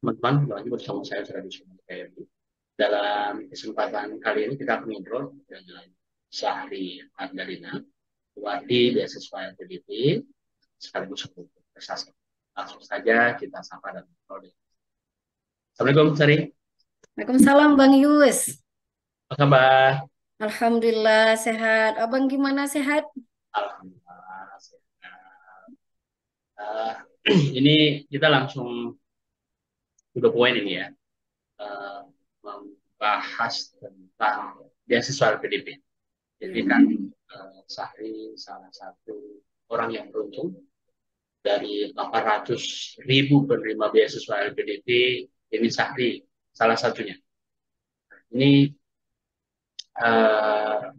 Teman-teman, lagi bersama saya Suradi Sumardi. Dalam kesempatan kali ini kita akan ngobrol dengan Syahri Ardalina, Wardi Beasiswa LPDP, sekaligus guru prestasi. Langsung saja kita sapa dan ngobrol. Assalamualaikum, Syahri. Waalaikumsalam Bang Yus. Apa kabar? Alhamdulillah sehat. Abang gimana sehat? Alhamdulillah, sehat. Eh, ini kita langsung to the point ini ya, eh, membahas tentang beasiswa LPDP. Jadi Ya. kan Sahri salah satu orang yang beruntung dari 800.000 penerima beasiswa LPDP, ini Sahri salah satunya. Ini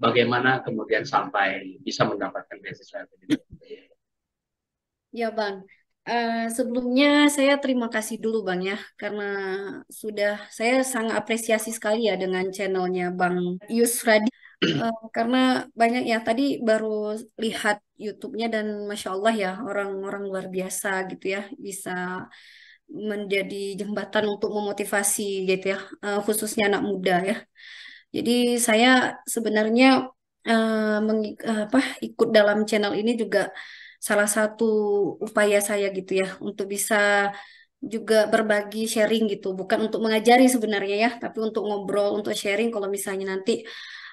bagaimana kemudian sampai bisa mendapatkan beasiswa LPDP? Ya Bang. Sebelumnya saya terima kasih dulu Bang ya, karena saya sangat apresiasi sekali ya dengan channelnya Bang Yus Radi. Karena banyak ya tadi baru lihat YouTube-nya dan Masya Allah ya orang-orang luar biasa gitu ya bisa menjadi jembatan untuk memotivasi gitu ya, khususnya anak muda ya. Jadi saya sebenarnya ikut dalam channel ini juga salah satu upaya saya gitu ya untuk bisa juga berbagi sharing gitu, bukan untuk mengajari sebenarnya ya, tapi untuk ngobrol, untuk sharing kalau misalnya nanti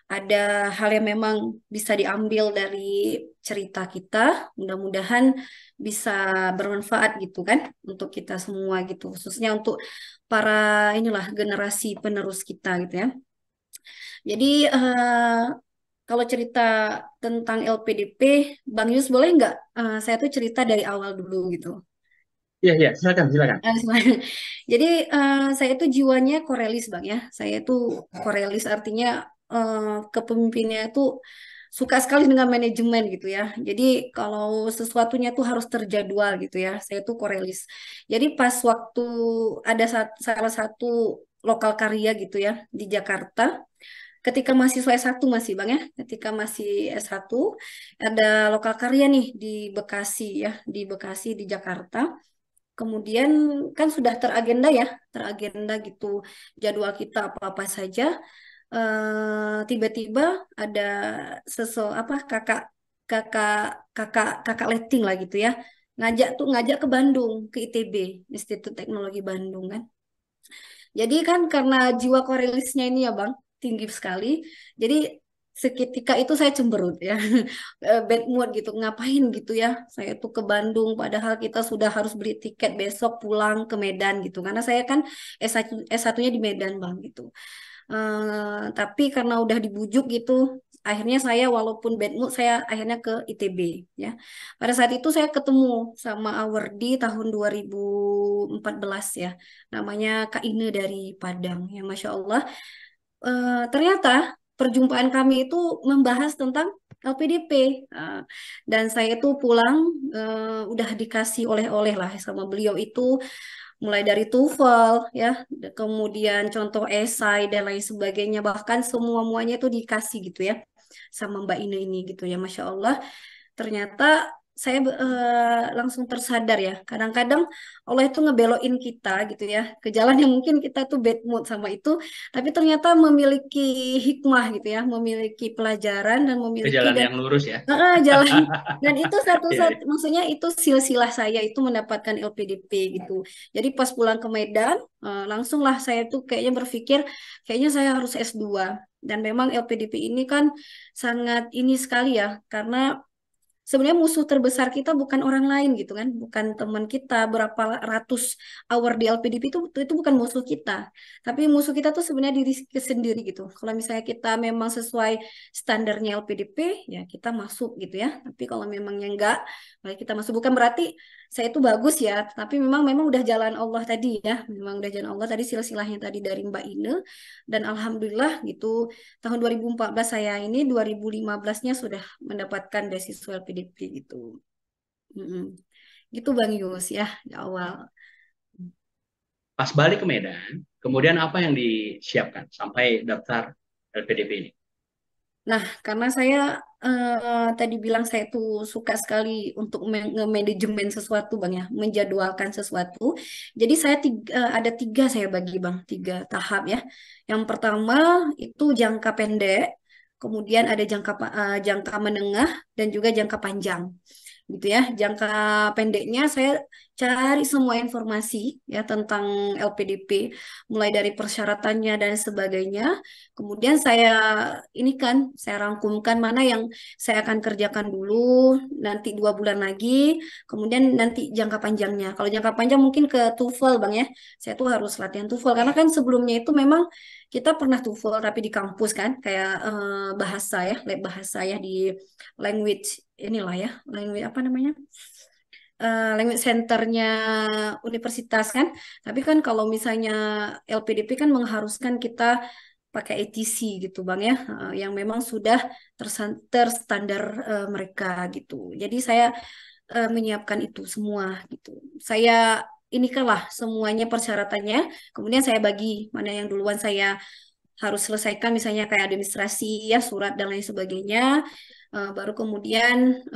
ada hal yang memang bisa diambil dari cerita kita, mudah-mudahan bisa bermanfaat gitu kan untuk kita semua gitu, khususnya untuk para inilah generasi penerus kita gitu ya. Jadi kalau cerita tentang LPDP, Bang Yus boleh nggak saya tuh cerita dari awal dulu gitu. Iya, iya, silakan, silakan. Jadi saya tuh jiwanya Korelis Bang ya. Saya tuh Korelis artinya kepemimpinnya tuh suka sekali dengan manajemen gitu ya. Jadi kalau sesuatunya tuh harus terjadwal gitu ya. Saya tuh Korelis. Jadi pas waktu ada salah satu lokal karya gitu ya di Jakarta, ketika mahasiswa S1 masih Bang ya, ketika masih S1 ada lokal karya nih di Bekasi ya, di Bekasi di Jakarta. Kemudian kan sudah teragenda ya, teragenda gitu jadwal kita apa-apa saja. Tiba-tiba ada kakak kakak kakak letting lah gitu ya, ngajak ke Bandung ke ITB, Institut Teknologi Bandung kan. Jadi kan karena jiwa korelisnya ini ya Bang, tinggi sekali. Jadi seketika itu saya cemberut ya. Bad mood gitu. Ngapain gitu ya? Saya tuh ke Bandung padahal kita sudah harus beli tiket besok pulang ke Medan gitu. Karena saya kan S1-nya di Medan Bang gitu. Tapi karena udah dibujuk gitu, akhirnya saya walaupun bad mood saya akhirnya ke ITB ya. Pada saat itu saya ketemu sama Awardi tahun 2014 ya. Namanya Kak Ine dari Padang ya, Masya Allah. Ternyata perjumpaan kami itu membahas tentang LPDP. Eh, dan saya itu pulang udah dikasih oleh-oleh lah sama beliau itu, mulai dari TOEFL ya, kemudian contoh esai dan lain sebagainya, bahkan semua muanya itu dikasih gitu ya sama Mbak Ine ini gitu ya, Masya Allah. Ternyata saya langsung tersadar ya, kadang-kadang Allah itu ngebelokin kita gitu ya ke jalan yang mungkin kita tuh bad mood sama itu, tapi ternyata memiliki hikmah gitu ya, memiliki pelajaran dan Ke memiliki jalan dan yang lurus ya. jalan, dan itu Iya, iya. satu-satu maksudnya itu silsilah saya itu mendapatkan LPDP gitu. Jadi pas pulang ke Medan langsung lah saya tuh kayaknya berpikir kayaknya saya harus S2, dan memang LPDP ini kan sangat ini sekali ya, karena sebenarnya musuh terbesar kita bukan orang lain gitu kan, bukan teman kita berapa ratus hour di LPDP, itu bukan musuh kita, tapi musuh kita tuh sebenarnya diri kita sendiri gitu. Kalau misalnya kita memang sesuai standarnya LPDP ya kita masuk gitu ya, tapi kalau memangnya enggak, kalau kita masuk bukan berarti saya itu bagus ya, tapi memang udah jalan Allah tadi ya, memang udah jalan Allah tadi, silsilahnya tadi dari Mbak Ine, dan alhamdulillah gitu tahun 2014 saya ini 2015-nya sudah mendapatkan beasiswa LPDP gitu. Mm-mm. Gitu Bang Yus ya di awal. Pas balik ke Medan, kemudian apa yang disiapkan sampai daftar LPDP ini? Nah, karena saya tadi bilang saya tuh suka sekali untuk manajemen sesuatu, Bang ya, menjadwalkan sesuatu. Jadi saya ada tiga saya bagi, Bang, tiga tahap ya. Yang pertama itu jangka pendek, kemudian ada jangka menengah dan juga jangka panjang gitu ya. Jangka pendeknya saya cari semua informasi ya tentang LPDP, mulai dari persyaratannya dan sebagainya. Kemudian ini kan saya rangkumkan mana yang saya akan kerjakan dulu nanti 2 bulan lagi. Kemudian nanti jangka panjangnya. Kalau jangka panjang mungkin ke TOEFL, Bang ya. Saya tuh harus latihan TOEFL karena kan sebelumnya itu memang kita pernah TOEFL tapi di kampus kan kayak bahasa ya, lab bahasa ya di language inilah ya, language apa namanya? Language centernya universitas kan. Tapi kan kalau misalnya LPDP kan mengharuskan kita pakai ATC gitu Bang ya, yang memang sudah terstandar mereka gitu. Jadi saya menyiapkan itu semua gitu. Saya inikan lah semuanya persyaratannya. Kemudian saya bagi mana yang duluan saya harus selesaikan, misalnya kayak administrasi ya, surat dan lain sebagainya. Baru kemudian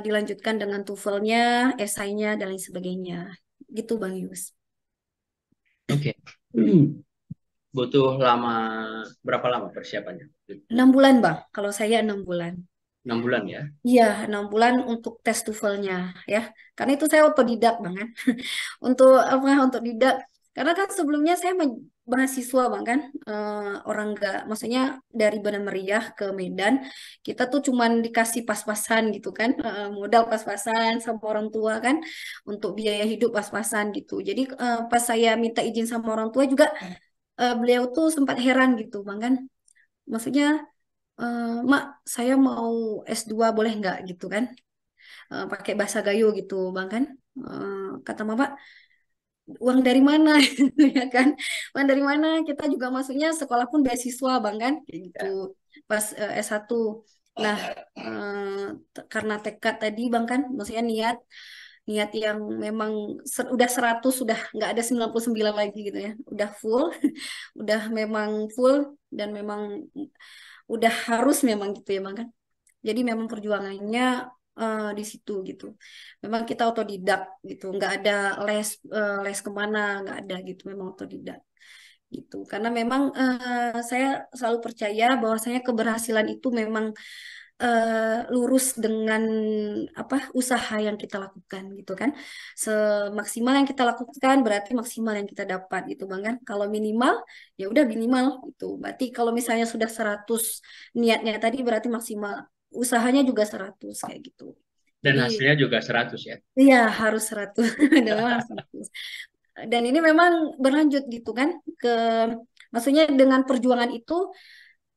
dilanjutkan dengan TOEFL-nya, esainya dan lain sebagainya. Gitu Bang Yus. Oke. Butuh berapa lama persiapannya? 6 bulan Bang, kalau saya 6 bulan. 6 bulan ya. Iya, 6 bulan untuk tes TOEFL-nya ya. Karena itu saya otodidak Bang kan. Untuk apa? Untuk didak. Karena kan sebelumnya saya mahasiswa Bang kan. Orang nggak, maksudnya dari Banda Meriah ke Medan, kita tuh cuman dikasih pas-pasan gitu kan. Modal pas-pasan sama orang tua kan. Untuk biaya hidup pas-pasan gitu. Jadi pas saya minta izin sama orang tua juga, beliau tuh sempat heran gitu Bang kan. Maksudnya, Mak, saya mau S2 boleh nggak gitu kan? Pakai bahasa Gayo gitu, Bang kan? Kata Mama, uang dari mana? Ya kan? Uang dari mana? Kita juga maksudnya sekolah pun beasiswa, Bang kan? Kayak gitu. Pas S1. Nah, karena tekad tadi, Bang kan, maksudnya niat niat yang memang udah 100, sudah nggak ada 99 lagi gitu ya. Udah full, udah memang full dan memang udah harus memang gitu ya, Bang kan? Jadi memang perjuangannya di situ gitu. Memang kita otodidak gitu, nggak ada les kemana, nggak ada gitu. Memang otodidak gitu. Karena memang saya selalu percaya bahwasanya keberhasilan itu memang lurus dengan apa usaha yang kita lakukan gitu kan. Semaksimal yang kita lakukan berarti maksimal yang kita dapat gitu Bang kan. Kalau minimal ya udah minimal gitu. Berarti kalau misalnya sudah 100 niatnya tadi berarti maksimal usahanya juga 100 kayak gitu. Dan Jadi hasilnya juga 100 ya. iya harus 100 dan memang harus 100. Dan ini memang berlanjut gitu kan ke maksudnya dengan perjuangan itu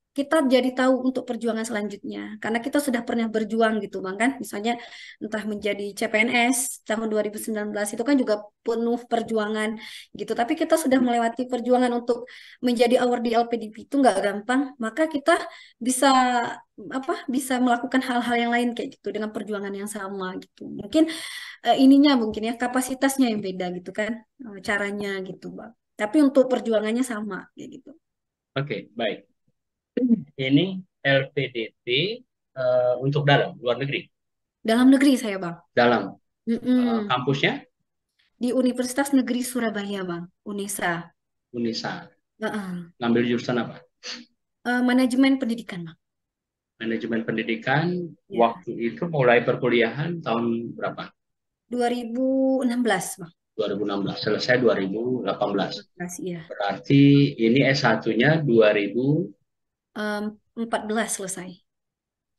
kita jadi tahu untuk perjuangan selanjutnya. Karena kita sudah pernah berjuang gitu Bang kan. Misalnya entah menjadi CPNS tahun 2019 itu kan juga penuh perjuangan gitu. Tapi kita sudah melewati perjuangan untuk menjadi award di LPDP itu nggak gampang. Maka kita bisa bisa melakukan hal-hal yang lain kayak gitu dengan perjuangan yang sama gitu. Mungkin ininya mungkin ya kapasitasnya yang beda gitu kan. Caranya gitu Bang. Tapi untuk perjuangannya sama kayak gitu. Oke, baik. Ini LPDP untuk dalam, luar negeri. Dalam negeri saya Bang. Dalam. Mm-mm. Kampusnya Di Universitas Negeri Surabaya, Bang. UNESA. Unisa. Heeh. Ngambil jurusan apa? Manajemen pendidikan, Bang. Manajemen pendidikan. Ya. Waktu itu mulai perkuliahan tahun berapa? 2016, Bang. 2016. Selesai 2018. 14, iya. Berarti ini S1-nya 2000, 14 selesai.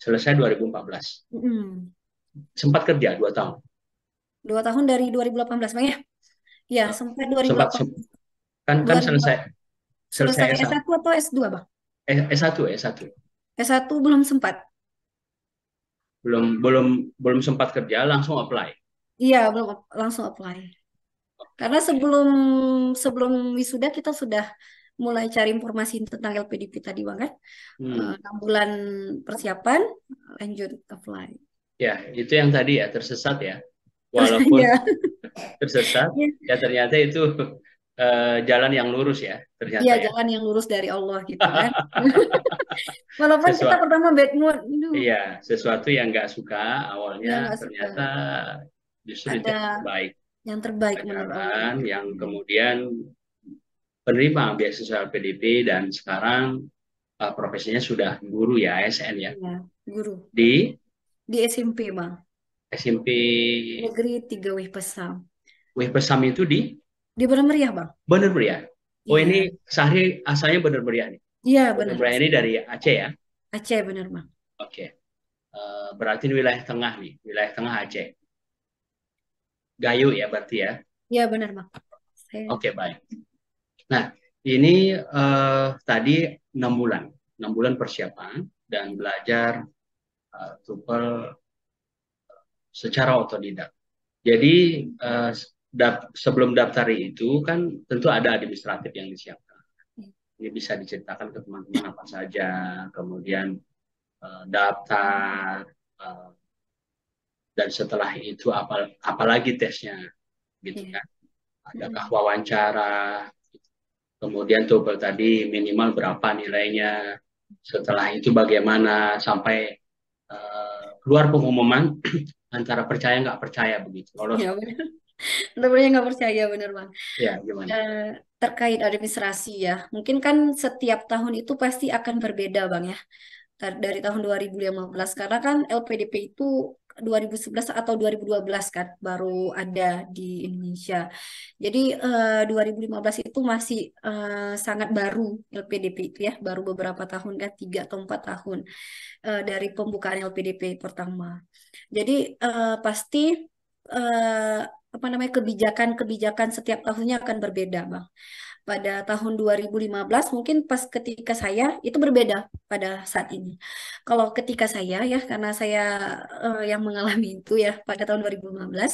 selesai 2014. Mm-mm. Sempat kerja 2 tahun. 2 tahun dari 2018, Bang ya? Ya, sempat Sempat 2018. kan kan selesai 2008. selesai Selesai S1. S1 atau S2, Bang? S1 S1. S1 belum sempat. Belum belum belum sempat kerja langsung apply. Iya, belum langsung apply. Karena sebelum sebelum wisuda kita sudah mulai cari informasi tentang LPDP tadi Bang kan. Hmm. 6 bulan persiapan, lanjut apply. Ya, itu yang tadi ya tersesat ya. Walaupun Iya. tersesat, Iya. ya ternyata itu jalan yang lurus ya Iya, ternyata ya. jalan yang lurus dari Allah gitu kan. Walaupun kita Sesuatu, pertama bad mood, aduh, iya, sesuatu yang nggak suka awalnya ya nggak suka. ternyata justru itu Ada yang terbaik. yang terbaik menurut Allah. Pelajaran yang Hmm. kemudian penerima beasiswa LPDP dan sekarang profesinya sudah guru ya, ASN ya, Iya, guru di di SMP Bang. SMP Negeri Tiga Wih Pesam. Wih Pesam itu di Di Bener Meriah Bang. Bener Meriah. Oh Iya, ini Sahri asalnya Bener Meriah nih. iya Bener benar. Meriah ini dari Aceh ya. Aceh bener Bang. Oke. Berarti ini wilayah tengah nih, wilayah tengah Aceh. Gayo ya berarti ya. Iya benar Bang. Saya, Oke baik. Nah ini tadi 6 bulan, 6 bulan persiapan dan belajar TOEFL secara otodidak. Jadi eh, sebelum daftar itu kan tentu ada administratif yang disiapkan. Ini bisa diceritakan ke teman-teman apa saja, kemudian daftar, eh, dan setelah itu apalagi tesnya, gitu iya. kan? Adakah Mm. wawancara, kemudian TOEFL tadi minimal berapa nilainya, setelah itu bagaimana sampai keluar pengumuman antara percaya nggak percaya begitu lolos. Iya benar. Benar-benar nggak percaya bener Bang. Ya gimana? Eh, Terkait administrasi ya, mungkin kan setiap tahun itu pasti akan berbeda Bang ya. Dari tahun 2015 karena kan LPDP itu 2011 atau 2012 kan baru ada di Indonesia. Jadi 2015 itu masih sangat baru LPDP itu ya, baru beberapa tahun kan 3 atau 4 tahun dari pembukaan LPDP pertama. Jadi pasti eh, apa namanya kebijakan-kebijakan setiap tahunnya akan berbeda, Bang. Pada tahun 2015 mungkin pas ketika saya itu berbeda pada saat ini. Kalau ketika saya ya karena saya yang mengalami itu ya pada tahun 2015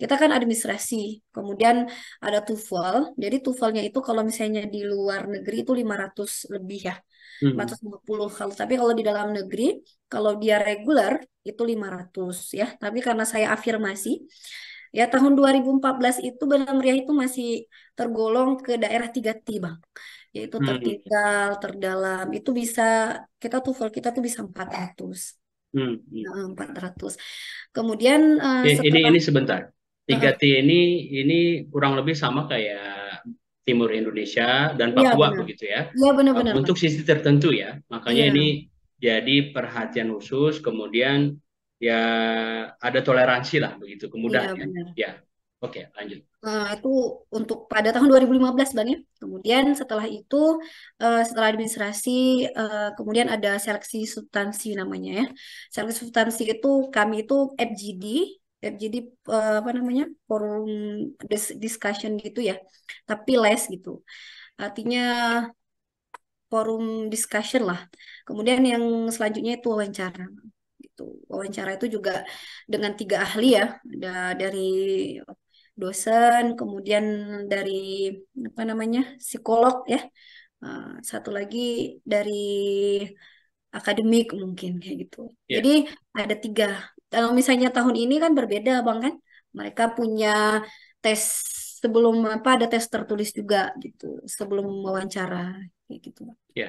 kita kan administrasi, kemudian ada TOEFL. Jadi TOEFL-nya itu kalau misalnya di luar negeri itu 500 lebih ya. Hmm. 450 kalau tapi kalau di dalam negeri kalau dia reguler itu 500 ya. Tapi karena saya afirmasi ya tahun 2014 itu Benang Meriah itu masih tergolong ke daerah 3T Bang. Yaitu Hmm. tertinggal, terdalam. Itu bisa kita TOEFL kita tuh bisa 400. Hmm. Hmm. Nah, 400. Kemudian Ini setelah sebentar. Tiga eh, t ini kurang lebih sama kayak Timur Indonesia dan iya Papua benar. begitu ya. Iya benar-benar Untuk Bang. sisi tertentu ya. Makanya ini Iya, jadi perhatian khusus, kemudian ya ada toleransi lah begitu, iya kemudahan ya. benar. Ya. Oke, lanjut. Itu untuk pada tahun 2015 Bang ya. Kemudian setelah itu setelah administrasi kemudian ada seleksi substansi namanya ya. Seleksi substansi itu kami itu FGD apa namanya? Forum discussion gitu ya. Tapi les gitu. Artinya forum discussion lah. Kemudian yang selanjutnya itu wawancara gitu. Wawancara itu juga dengan 3 ahli ya. Ada dari dosen, kemudian dari apa namanya psikolog ya, satu lagi dari akademik mungkin kayak gitu. Ya. Jadi ada 3. Kalau misalnya tahun ini kan berbeda bang kan, mereka punya tes sebelum apa ada tes tertulis juga gitu sebelum wawancara kayak gitu. Bang. Ya.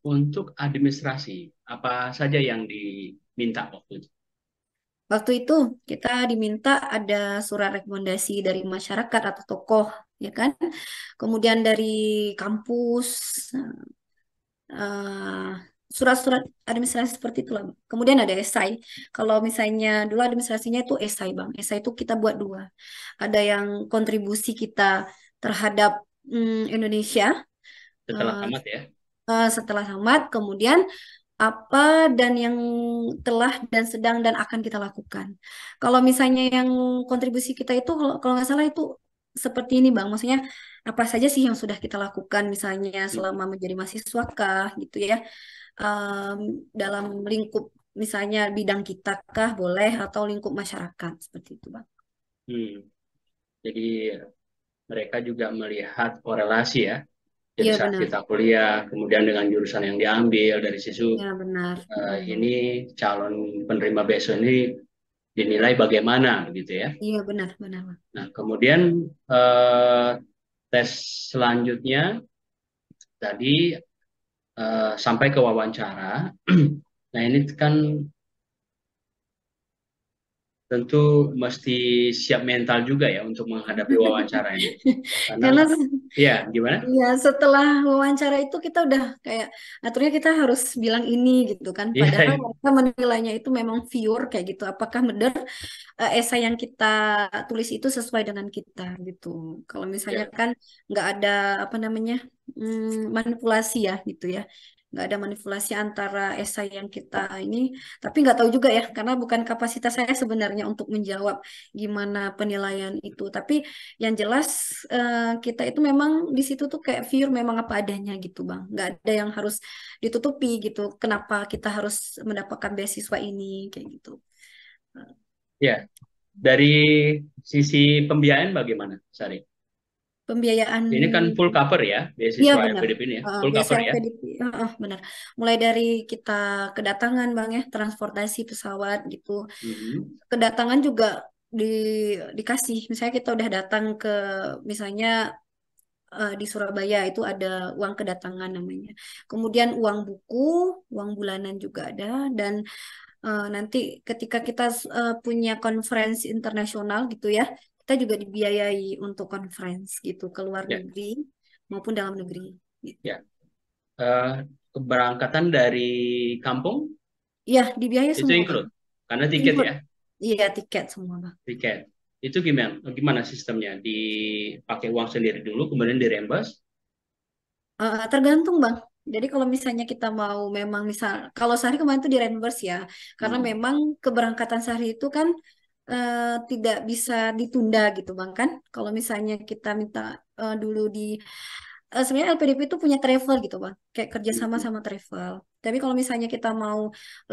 Untuk administrasi, apa saja yang diminta waktu itu? Waktu itu kita diminta ada surat rekomendasi dari masyarakat atau tokoh, ya kan? Kemudian dari kampus, eh, surat-surat administrasi seperti itulah. Bang. Kemudian ada esai. Kalau misalnya dulu administrasinya itu esai, Bang. Esai itu kita buat 2. Ada yang kontribusi kita terhadap Indonesia Setelah eh, tamat ya? setelah tamat, kemudian apa dan yang telah dan sedang dan akan kita lakukan. Kalau misalnya yang kontribusi kita itu kalau nggak salah itu seperti ini Bang, maksudnya apa saja sih yang sudah kita lakukan misalnya Hmm. selama menjadi mahasiswa kah gitu ya. Em, Dalam lingkup misalnya bidang kita kah boleh atau lingkup masyarakat seperti itu Bang. Hmm. Jadi mereka juga melihat korelasi ya. Jadi Iya saat benar. kita kuliah, kemudian dengan jurusan yang diambil dari situ, Iya benar. ini calon penerima beasiswa ini dinilai bagaimana gitu ya. Iya benar benar Bang. Nah, kemudian eh, tes selanjutnya tadi sampai ke wawancara. Nah, ini kan tentu mesti siap mental juga ya untuk menghadapi wawancara ini. Karena Karena ya gimana? ya setelah wawancara itu kita udah kayak aturnya kita harus bilang ini gitu kan. Padahal Iya, mereka menilainya itu memang pure kayak gitu. Apakah benar esai yang kita tulis itu sesuai dengan kita gitu. Kalau misalnya ya, kan nggak ada apa namanya manipulasi ya gitu ya. Nggak ada manipulasi antara esai yang kita ini, tapi nggak tahu juga ya, karena bukan kapasitas saya sebenarnya untuk menjawab gimana penilaian itu. Tapi yang jelas kita itu memang di situ tuh kayak view memang apa adanya gitu Bang. Nggak ada yang harus ditutupi gitu. Kenapa kita harus mendapatkan beasiswa ini kayak gitu. ya. Dari sisi pembiayaan bagaimana, Sari? Pembiayaan, Ini kan full cover ya, iya beasiswa benar. LPDP ini ya, full Biasa cover ya. LPDP, benar. Mulai dari kita kedatangan Bang ya, transportasi pesawat gitu. Mhm. Kedatangan juga di dikasih. Misalnya kita udah datang ke misalnya di Surabaya itu ada uang kedatangan namanya. Kemudian uang buku, uang bulanan juga ada dan nanti ketika kita punya konferensi internasional gitu ya, kita juga dibiayai untuk conference gitu ke luar Ya, negeri maupun dalam negeri gitu. ya. Eh, Keberangkatan dari kampung Iya, dibiayai itu semua Bang. include karena tiket Include. ya, Iya, tiket semua Bang. tiket. Itu gimana? Gimana sistemnya? Dipakai uang sendiri dulu, kemudian direimburse? Tergantung Bang. Jadi kalau misalnya kita mau memang misal kalau Sehari kemarin itu di reimburse ya, karena Hmm. memang keberangkatan Sehari itu kan tidak bisa ditunda gitu Bang kan. Kalau misalnya kita minta dulu di sebenarnya LPDP itu punya travel gitu Bang, kayak kerjasama Hmm. sama travel. Tapi kalau misalnya kita mau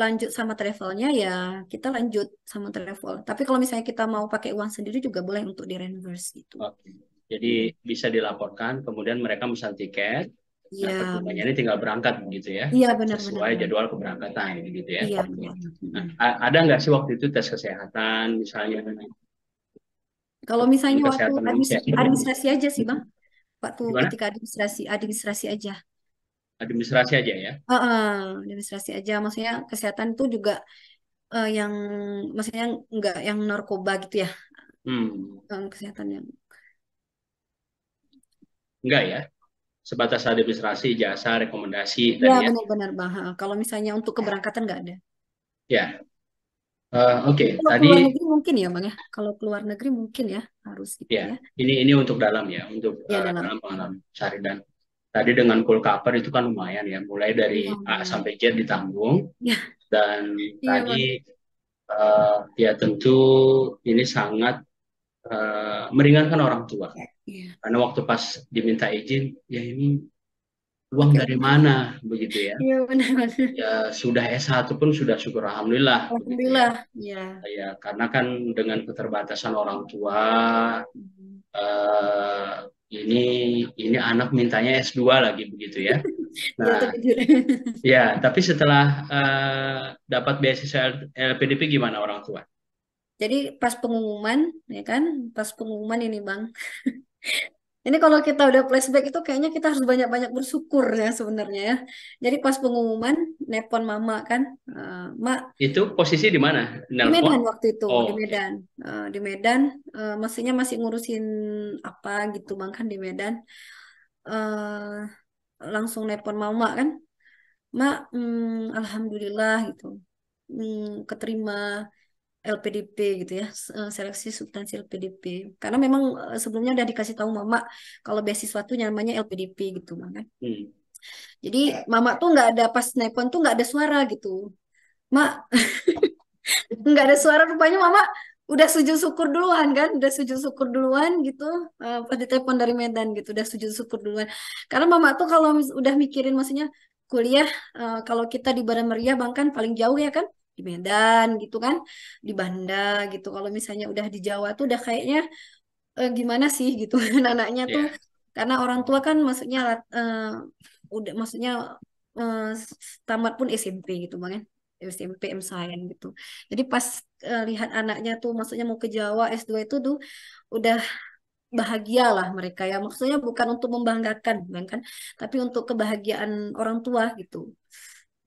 lanjut sama travelnya ya kita lanjut sama travel. Tapi kalau misalnya kita mau pakai uang sendiri juga boleh untuk di reimburse gitu. Oke. Jadi Mm-mm. bisa dilaporkan, kemudian mereka memesan tiket. Nah, Iya, percobanya benar. ini tinggal berangkat begitu ya, Iya benar-benar sesuai Bang. jadwal keberangkatan gitu ya. Iya, Oke. benar. Nah, Mm-mm. ada nggak sih waktu itu tes kesehatan, misalnya Kalau pemeriksaan misalnya waktu kesehatan insight, administrasi aja sih, Bang. Waktu gimana? ketika administrasi, administrasi aja. Administrasi aja ya. Administrasi aja. Maksudnya kesehatan itu juga yang, maksudnya nggak yang narkoba gitu ya. Hmm. Kesehatan yang. Enggak ya. Sebatas administrasi, jasa, rekomendasi Ya, tadi ya. benar-benar, Bang. Kalau misalnya untuk keberangkatan nggak ada. Ya, oke. Kalau Tadi keluar negeri mungkin ya, Bang ya. Kalau keluar negeri mungkin ya, harus gitu ya, ya. ini untuk dalam ya, untuk Ya, dalam. dalam pengalaman cari dan tadi dengan full cover itu kan lumayan ya, mulai dari Iya, A benar. sampai Z ditanggung Ya, dan iya, tadi Bang. ya tentu ini sangat meringankan orang tua Iya. karena waktu pas diminta izin ya ini uang Pakai dari uang. mana begitu ya. Iya, benar-benar. Ya sudah S1 pun sudah syukur alhamdulillah begitu ya. Alhamdulillah. Ya. Ya karena kan dengan keterbatasan orang tua Hmm. eh, ini ini anak mintanya S2 lagi begitu ya. Ya, Nah, terkejut. ya tapi setelah dapat beasiswa LPDP gimana orang tua? Jadi pas pengumuman, ya kan, pas pengumuman ini Bang. Ini kalau kita udah flashback itu kayaknya kita harus banyak-banyak bersyukur ya sebenarnya ya. Jadi pas pengumuman, nelpon mama kan, Mak, Itu posisi di mana? di Nelpon? Medan waktu itu, Oh, di oke. Medan. Di Medan, maksudnya masih ngurusin apa gitu Bang kan di Medan. Langsung nelpon mama kan, Mak, Alhamdulillah gitu. Keterima LPDP gitu ya, seleksi substansi LPDP. Karena memang sebelumnya udah dikasih tahu mama kalau beasiswa tuh namanya LPDP gitu kan. Hmm. Jadi mama tuh nggak ada pas nelpon tuh nggak ada suara gitu. Mak, nggak ada suara rupanya mama udah sujud syukur duluan kan, udah sujud syukur duluan gitu. Pas ditelepon dari Medan gitu udah sujud syukur duluan. Karena mama tuh kalau udah mikirin maksudnya kuliah, kalau kita di Badan Meriah Bang kan paling jauh ya kan di Medan gitu kan, di Banda gitu. Kalau misalnya udah di Jawa tuh udah kayaknya gimana sih gitu anaknya tuh, Ya, karena orang tua kan maksudnya udah maksudnya eh, tamat pun SMP gitu bang ya, SMP M Science gitu. Jadi pas lihat anaknya tuh maksudnya mau ke Jawa S2 itu tuh udah bahagia lah mereka ya. Maksudnya bukan untuk membanggakan, bukan kan? Tapi untuk kebahagiaan orang tua gitu.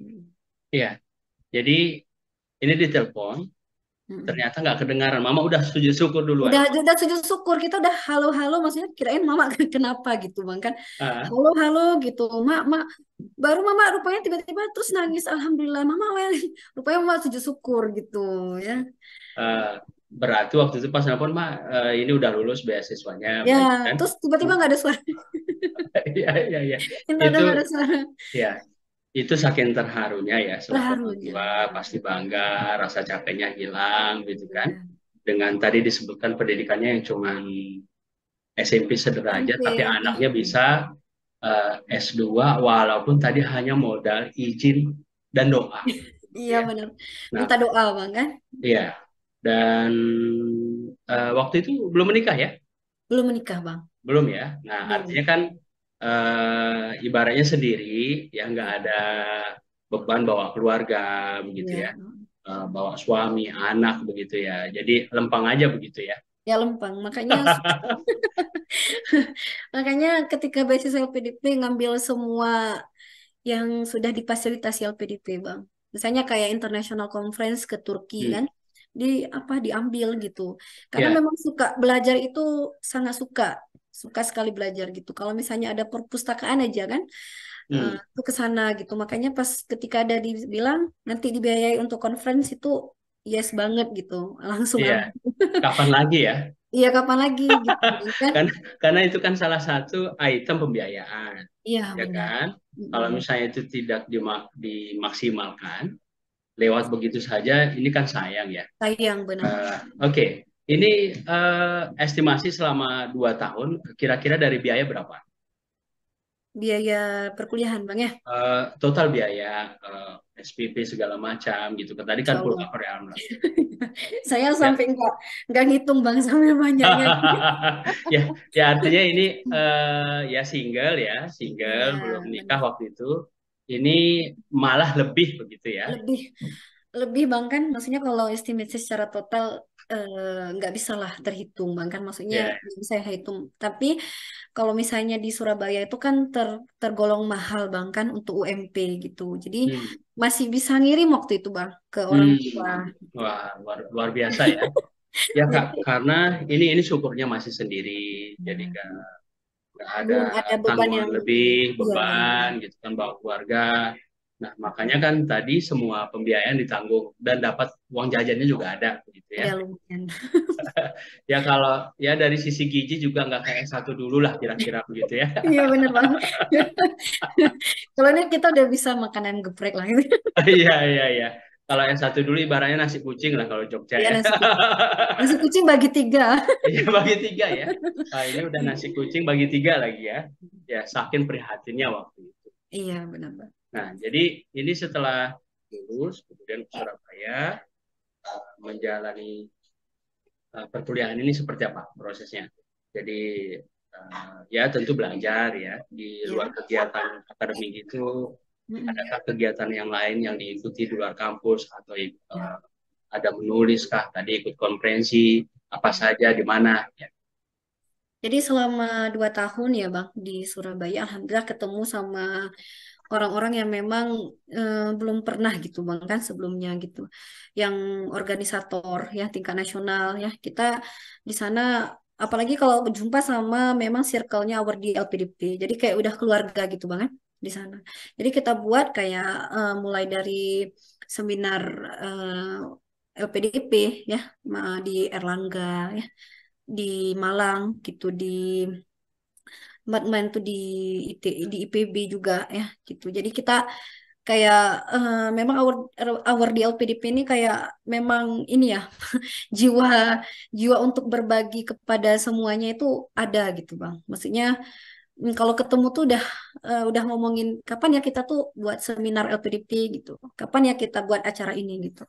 Hmm. Iya, jadi ini ditelepon, Mm-mm. ternyata nggak kedengaran. Mama udah sujud syukur duluan. Udah sujud syukur, kita udah halo-halo, maksudnya kirain mama kenapa gitu bang kan, Ah, halo-halo gitu, mak baru mama rupanya tiba-tiba terus nangis, alhamdulillah mama well, rupanya mama sujud syukur gitu ya. eh, berarti waktu itu pas nelfon mah ini udah lulus beasiswanya Ya begitu kan? terus tiba-tiba nggak ada suara. Iya iya iya. Kita udah Itu nggak ada suara. ya itu saking terharunya ya sebagai orang Terharunya. tua pasti bangga, rasa capeknya hilang gitu kan. Ya. Dengan tadi disebutkan pendidikannya yang cuman SMP sederajat, SMP. tapi anaknya bisa S2 walaupun tadi hanya modal izin dan doa. Iya Ya. benar, Nah, minta doa bang kan. iya. Dan waktu itu belum menikah ya? Belum menikah bang. Belum ya. Nah, artinya Belum. kan ibaratnya sendiri ya nggak Iya. ada beban bawa keluarga begitu ya. Iya. Bawa suami, anak begitu ya. Jadi lempeng aja begitu ya. Ya lempeng, makanya makanya ketika beasiswa LPDP ngambil semua yang sudah difasilitasi LPDP, Bang. Misalnya kayak international conference ke Turki Hmm. kan, di apa diambil gitu. Karena Ya. memang suka belajar itu, sangat suka, suka sekali belajar gitu. Kalau misalnya ada perpustakaan aja kan, Hmm. itu ke sana gitu. Makanya pas ketika ada dibilang nanti dibiayai untuk conference itu yes banget gitu, langsung Iya. ambil. Kapan lagi ya? Iya kapan lagi gitu kan? Kan karena itu kan salah satu item pembiayaan, Iya ya benar. kan? Kalau Mm-mm. misalnya itu tidak dimaksimalkan lewat begitu saja, ini kan sayang ya. Sayang benar. Oke, ini estimasi selama 2 tahun, kira-kira dari biaya berapa? Biaya perkuliahan bang ya, Total biaya SPP segala macam gitu. Tadi kan insya full Allah. cover ya, Alhamdulillah. Saya Ya. sampai nggak ngitung bang sampai banyaknya. Ya, ya artinya ini single Iya belum nikah benar. waktu itu. Ini malah lebih begitu ya. Lebih lebih bang kan, maksudnya kalau estimasi secara total nggak bisa lah terhitung bang kan, maksudnya Ya, nggak bisa hitung. Tapi kalau misalnya di Surabaya itu kan tergolong mahal bang kan untuk UMP gitu. Jadi hmm, masih bisa ngirim waktu itu bang ke orang tua hmm. gitu. Wah, luar biasa ya. Ya Kak, Jadi karena ini syukurnya masih sendiri, jadi ya, nggak ada belum ada beban tanggungan yang lebih, iya beban benar. gitu kan bawa keluarga. Nah, makanya kan tadi semua pembiayaan ditanggung dan dapat uang jajannya juga ada begitu ya. Ya lumayan. Ya kalau ya dari sisi gizi juga nggak kayak satu dulu lah kira-kira begitu ya. Iya bener banget. Kalau ini kita udah bisa makanan geprek lah. Iya iya iya. Kalau yang satu dulu ibaratnya nasi kucing lah kalau Jogja Iya ya. nasi kucing bagi tiga. Iya bagi tiga ya. Nah, ini udah nasi kucing bagi tiga lagi ya. Ya saking prihatinnya waktu itu. Iya benar Bang. Nah jadi ini setelah lulus kemudian ke Surabaya menjalani perkuliahan ini seperti apa prosesnya. Jadi ya tentu belajar ya di luar Ya. kegiatan akademik itu. Mm-mm. Adakah kegiatan yang lain yang diikuti di luar kampus atau Ya. ada menulis kah? Tadi ikut konferensi apa Ya. saja di mana? Ya. Jadi selama 2 tahun ya Bang di Surabaya, alhamdulillah ketemu sama orang-orang yang memang belum pernah gitu Bang kan sebelumnya gitu, yang organisator ya tingkat nasional ya, kita di sana apalagi kalau berjumpa sama memang circle-nya our di LPDP, jadi kayak udah keluarga gitu Bang kan di sana. Jadi kita buat kayak mulai dari seminar LPDP ya di Erlangga ya, di Malang gitu, di main tuh di di IPB juga ya gitu. Jadi kita kayak memang our di LPDP ini kayak memang ini ya, jiwa jiwa untuk berbagi kepada semuanya itu ada gitu Bang. Maksudnya kalau ketemu tuh udah ngomongin kapan ya kita tuh buat seminar LPDP gitu. Kapan ya kita buat acara ini gitu.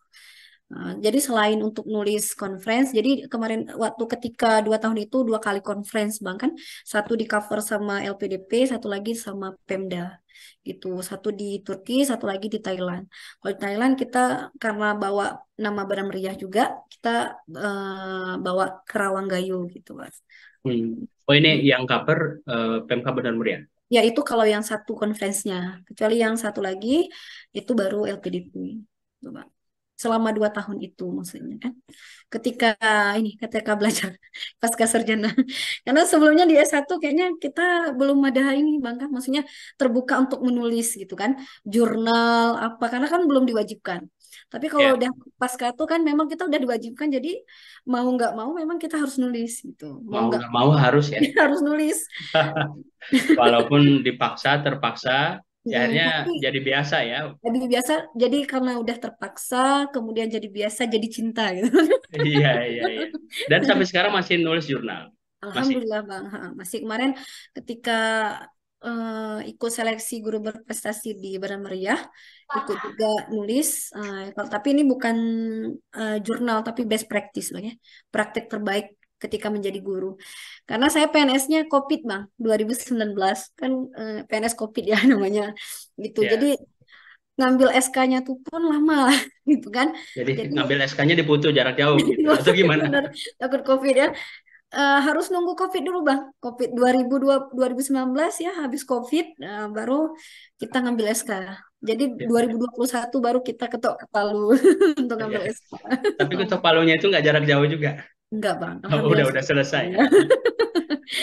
Jadi selain untuk nulis conference, jadi kemarin waktu ketika 2 tahun itu 2 kali conference bang kan, satu di cover sama LPDP, satu lagi sama Pemda, gitu. Satu di Turki, satu lagi di Thailand. Kalau di Thailand kita karena bawa nama Badan Meriah juga, kita bawa Kerawang Gayo gitu mas. Oh ini Hmm. yang cover PMK Benar Meriah. Ya itu kalau yang satu conference-nya. Kecuali yang satu lagi itu baru LPDP. Coba. Selama 2 tahun itu maksudnya kan. Ketika ketika belajar pasca sarjana. Karena sebelumnya di S1 kayaknya kita belum ada ini Bang kan. Maksudnya terbuka untuk menulis gitu kan. Jurnal apa. Karena kan belum diwajibkan. Tapi kalau Ya, udah pasca itu kan memang kita udah diwajibkan. Jadi mau nggak mau memang kita harus nulis gitu. Mau mau nggak nggak mau harus ya. harus nulis. Walaupun dipaksa, terpaksa, ya akhirnya Tapi jadi biasa ya. jadi biasa, jadi karena udah terpaksa, kemudian jadi biasa, jadi cinta gitu. Iya, iya, iya. Dan sampai sekarang masih nulis jurnal. Masih. Alhamdulillah Bang. Masih kemarin ketika ikut seleksi guru berprestasi di Badan Meriah, ikut juga nulis. Tapi ini bukan jurnal, tapi best practice Bang ya. Praktek terbaik ketika menjadi guru. Karena saya PNS-nya COVID Bang, 2019 kan PNS COVID ya namanya gitu. Jadi Ya. ngambil SK-nya tuh pun lama lah gitu kan. Jadi Jadi ngambil SK-nya di Putu jarak jauh gitu. Atau gimana? benar takut COVID ya. Harus nunggu COVID dulu Bang. COVID 2019 ya habis COVID baru kita ngambil SK. Jadi Ya, ya. 2021 baru kita ketok ke Palu untuk Ya. ngambil SK. Tapi ketok palunya itu nggak jarak jauh juga. Enggak Bang, Udah alhamdulillah. udah selesai ya.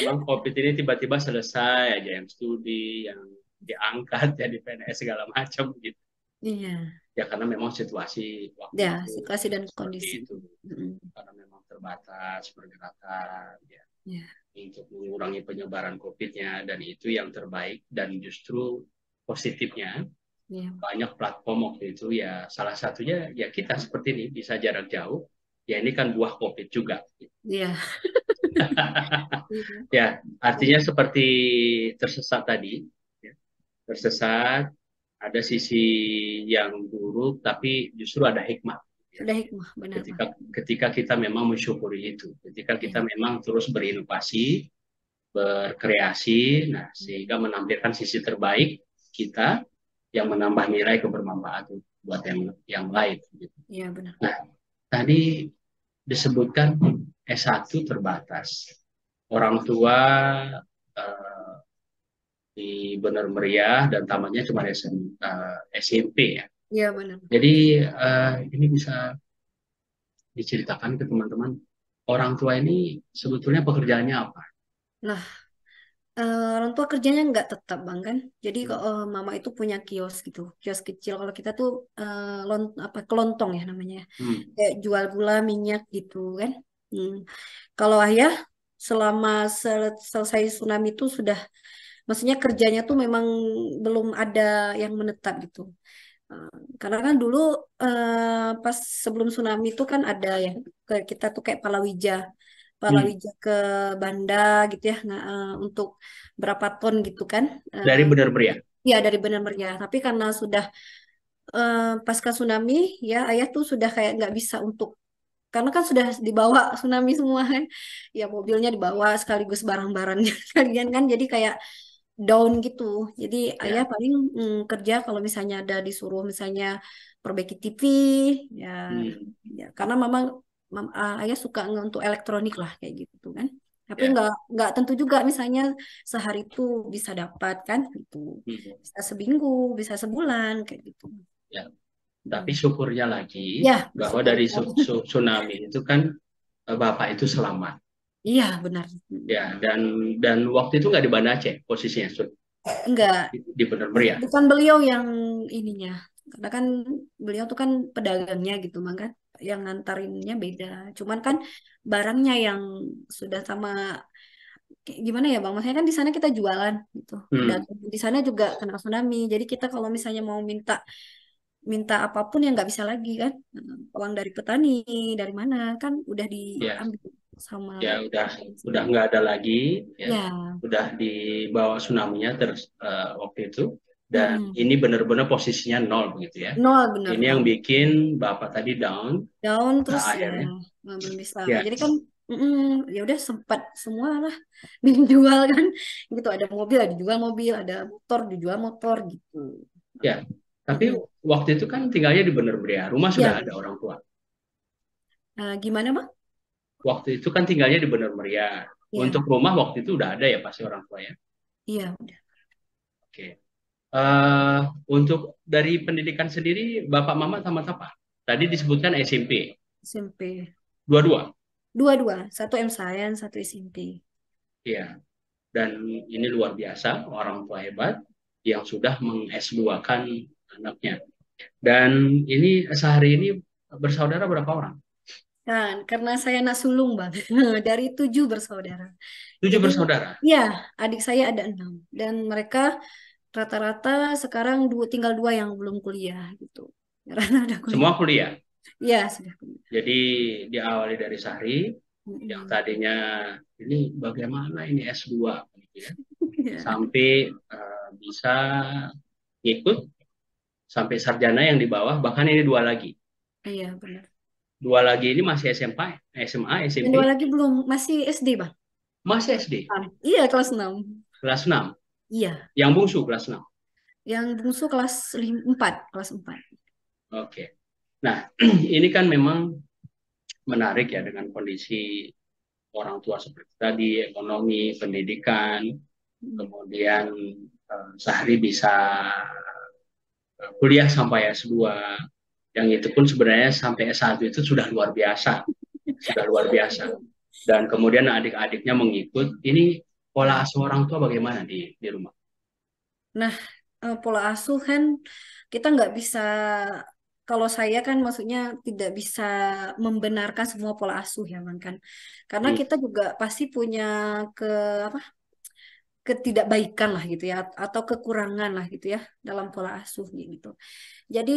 Memang COVID ini tiba-tiba selesai aja yang studi, yang diangkat jadi PNS segala macam gitu. Iya, Ya karena memang situasi waktu ya itu situasi dan seperti kondisi. itu. Mm, Karena memang terbatas pergerakan ya ya, untuk mengurangi penyebaran COVID-nya, dan itu yang terbaik. Dan justru positifnya ya, banyak platform waktu itu ya, salah satunya ya kita seperti ini bisa jarak jauh. Ya ini kan buah COVID juga. ya. Iya. Ya, artinya seperti tersesat tadi, ya. Tersesat, ada sisi yang buruk, tapi justru ada hikmah. Ya. Sudah hikmah, benar Bang. Ketika kita memang mensyukuri itu, ketika kita Ya. memang terus berinovasi, berkreasi, nah sehingga menampilkan sisi terbaik kita yang menambah nilai kebermanfaatan buat yang lain. Gitu. Iya benar. Nah, tadi disebutkan S1 terbatas. Orang tua eh, di Benar Meriah dan tamannya cuma SMP ya. Iya benar. Jadi ini bisa diceritakan ke teman-teman, orang tua ini sebetulnya pekerjaannya apa? Nah, orang tua kerjanya nggak tetap bang kan. Jadi kalau mama itu punya kios gitu, kios kecil. Kalau kita tuh kelontong ya namanya, Hmm. kayak jual gula minyak gitu kan. Hmm. Kalau ayah selama selesai tsunami itu sudah, maksudnya kerjanya tuh memang belum ada yang menetap gitu. Eh, Karena kan dulu pas sebelum tsunami itu kan ada ya, kita tuh kayak palawija. Hmm. Palawija ke Banda gitu ya untuk berapa ton gitu kan. Dari Benar Meriah. Ya dari Benar Meriah, tapi karena sudah pasca tsunami ya ayah tuh sudah kayak nggak bisa untuk, karena kan sudah dibawa tsunami semua kan, ya mobilnya dibawa sekaligus barang-barangnya kalian kan, jadi kayak down gitu. Jadi ayah Ya. paling kerja kalau misalnya ada disuruh misalnya perbaiki TV ya, Hmm. ya karena memang ayah suka untuk elektronik lah kayak gitu kan. Tapi Ya. nggak tentu juga misalnya sehari itu bisa dapat kan gitu. Hmm. Bisa seminggu, bisa sebulan kayak gitu. Ya. Tapi Hmm. syukurnya lagi Ya, bahwa bersyukur. dari tsunami itu kan Bapak itu selamat. Iya, benar. Ya, dan waktu itu nggak di Banda Aceh posisinya, Enggak, di Benar Meriah. bukan beliau yang ininya. Karena kan beliau tuh kan pedagangnya gitu, maka yang ngantarinnya beda. Cuman kan barangnya yang sudah sama, gimana ya Bang? Maksudnya kan di sana kita jualan gitu. Hmm. Pedagang di sana juga kena tsunami. Jadi kita kalau misalnya mau minta minta apapun ya nggak bisa lagi kan. Uang dari petani, dari mana kan udah Ya, diambil sama. ya udah nggak ada lagi, ya Ya, udah dibawa tsunami-nya terus waktu itu, dan mm-mm. ini benar-benar posisinya nol begitu ya. Nol bener Ini yang nol. bikin Bapak tadi down. Daun terus ya Akhirnya belum bisa, ya, jadi kan ya udah sempat semua lah dijual kan gitu, ada mobil ada dijual mobil, ada motor dijual motor gitu. ya, tapi Mm-mm. waktu itu kan tinggalnya di Benar Meriah, rumah sudah Ya ada orang tua. gimana bang? Waktu itu kan tinggalnya di Benar Meriah, Untuk Iya, rumah waktu itu udah ada ya pasti orang tua ya. iya udah Oke. Eh, untuk dari pendidikan sendiri, Bapak Mama tamat apa? Tadi disebutkan SMP. SMP. Dua-dua. Dua-dua, satu M Science, satu SMP. Iya. Dan ini luar biasa, orang tua hebat yang sudah meng-S2-kan anaknya. Dan ini sehari ini bersaudara berapa orang? Kan, karena saya anak sulung, Bang. Dari 7 bersaudara. Tujuh Jadi, bersaudara. ya, adik saya ada 6. Dan mereka rata-rata sekarang tinggal 2 yang belum kuliah, gitu. Karena ada kuliah. Semua kuliah. Ya, sudah kuliah. Jadi diawali dari Sahri yang Mm-mm. tadinya ini bagaimana ini S2 gitu ya. Ya, Sampai bisa ngikut sampai sarjana yang di bawah, bahkan ini dua lagi. iya benar. Dua lagi ini masih SMA, SMA, Yang 2 SMP, lagi belum, masih SD, Bang. masih SD, Iya, kelas 6. kelas 6. Iya, Yang bungsu kelas 6. yang bungsu kelas 4, kelas 4. Oke. Nah, ini kan memang menarik ya dengan kondisi orang tua seperti tadi, ekonomi, pendidikan, kemudian Sahri bisa kuliah sampai S2, yang itu pun sebenarnya sampai S1 itu sudah luar biasa. Dan kemudian adik-adiknya mengikut, ini pola asuh orang tua bagaimana di rumah? Nah, pola asuh kan kita nggak bisa, kalau saya kan maksudnya tidak bisa membenarkan semua pola asuh ya, Bang kan. Karena Hmm, kita juga pasti punya ke apa ketidakbaikan lah gitu ya, atau kekurangan lah gitu ya dalam pola asuh gitu. Jadi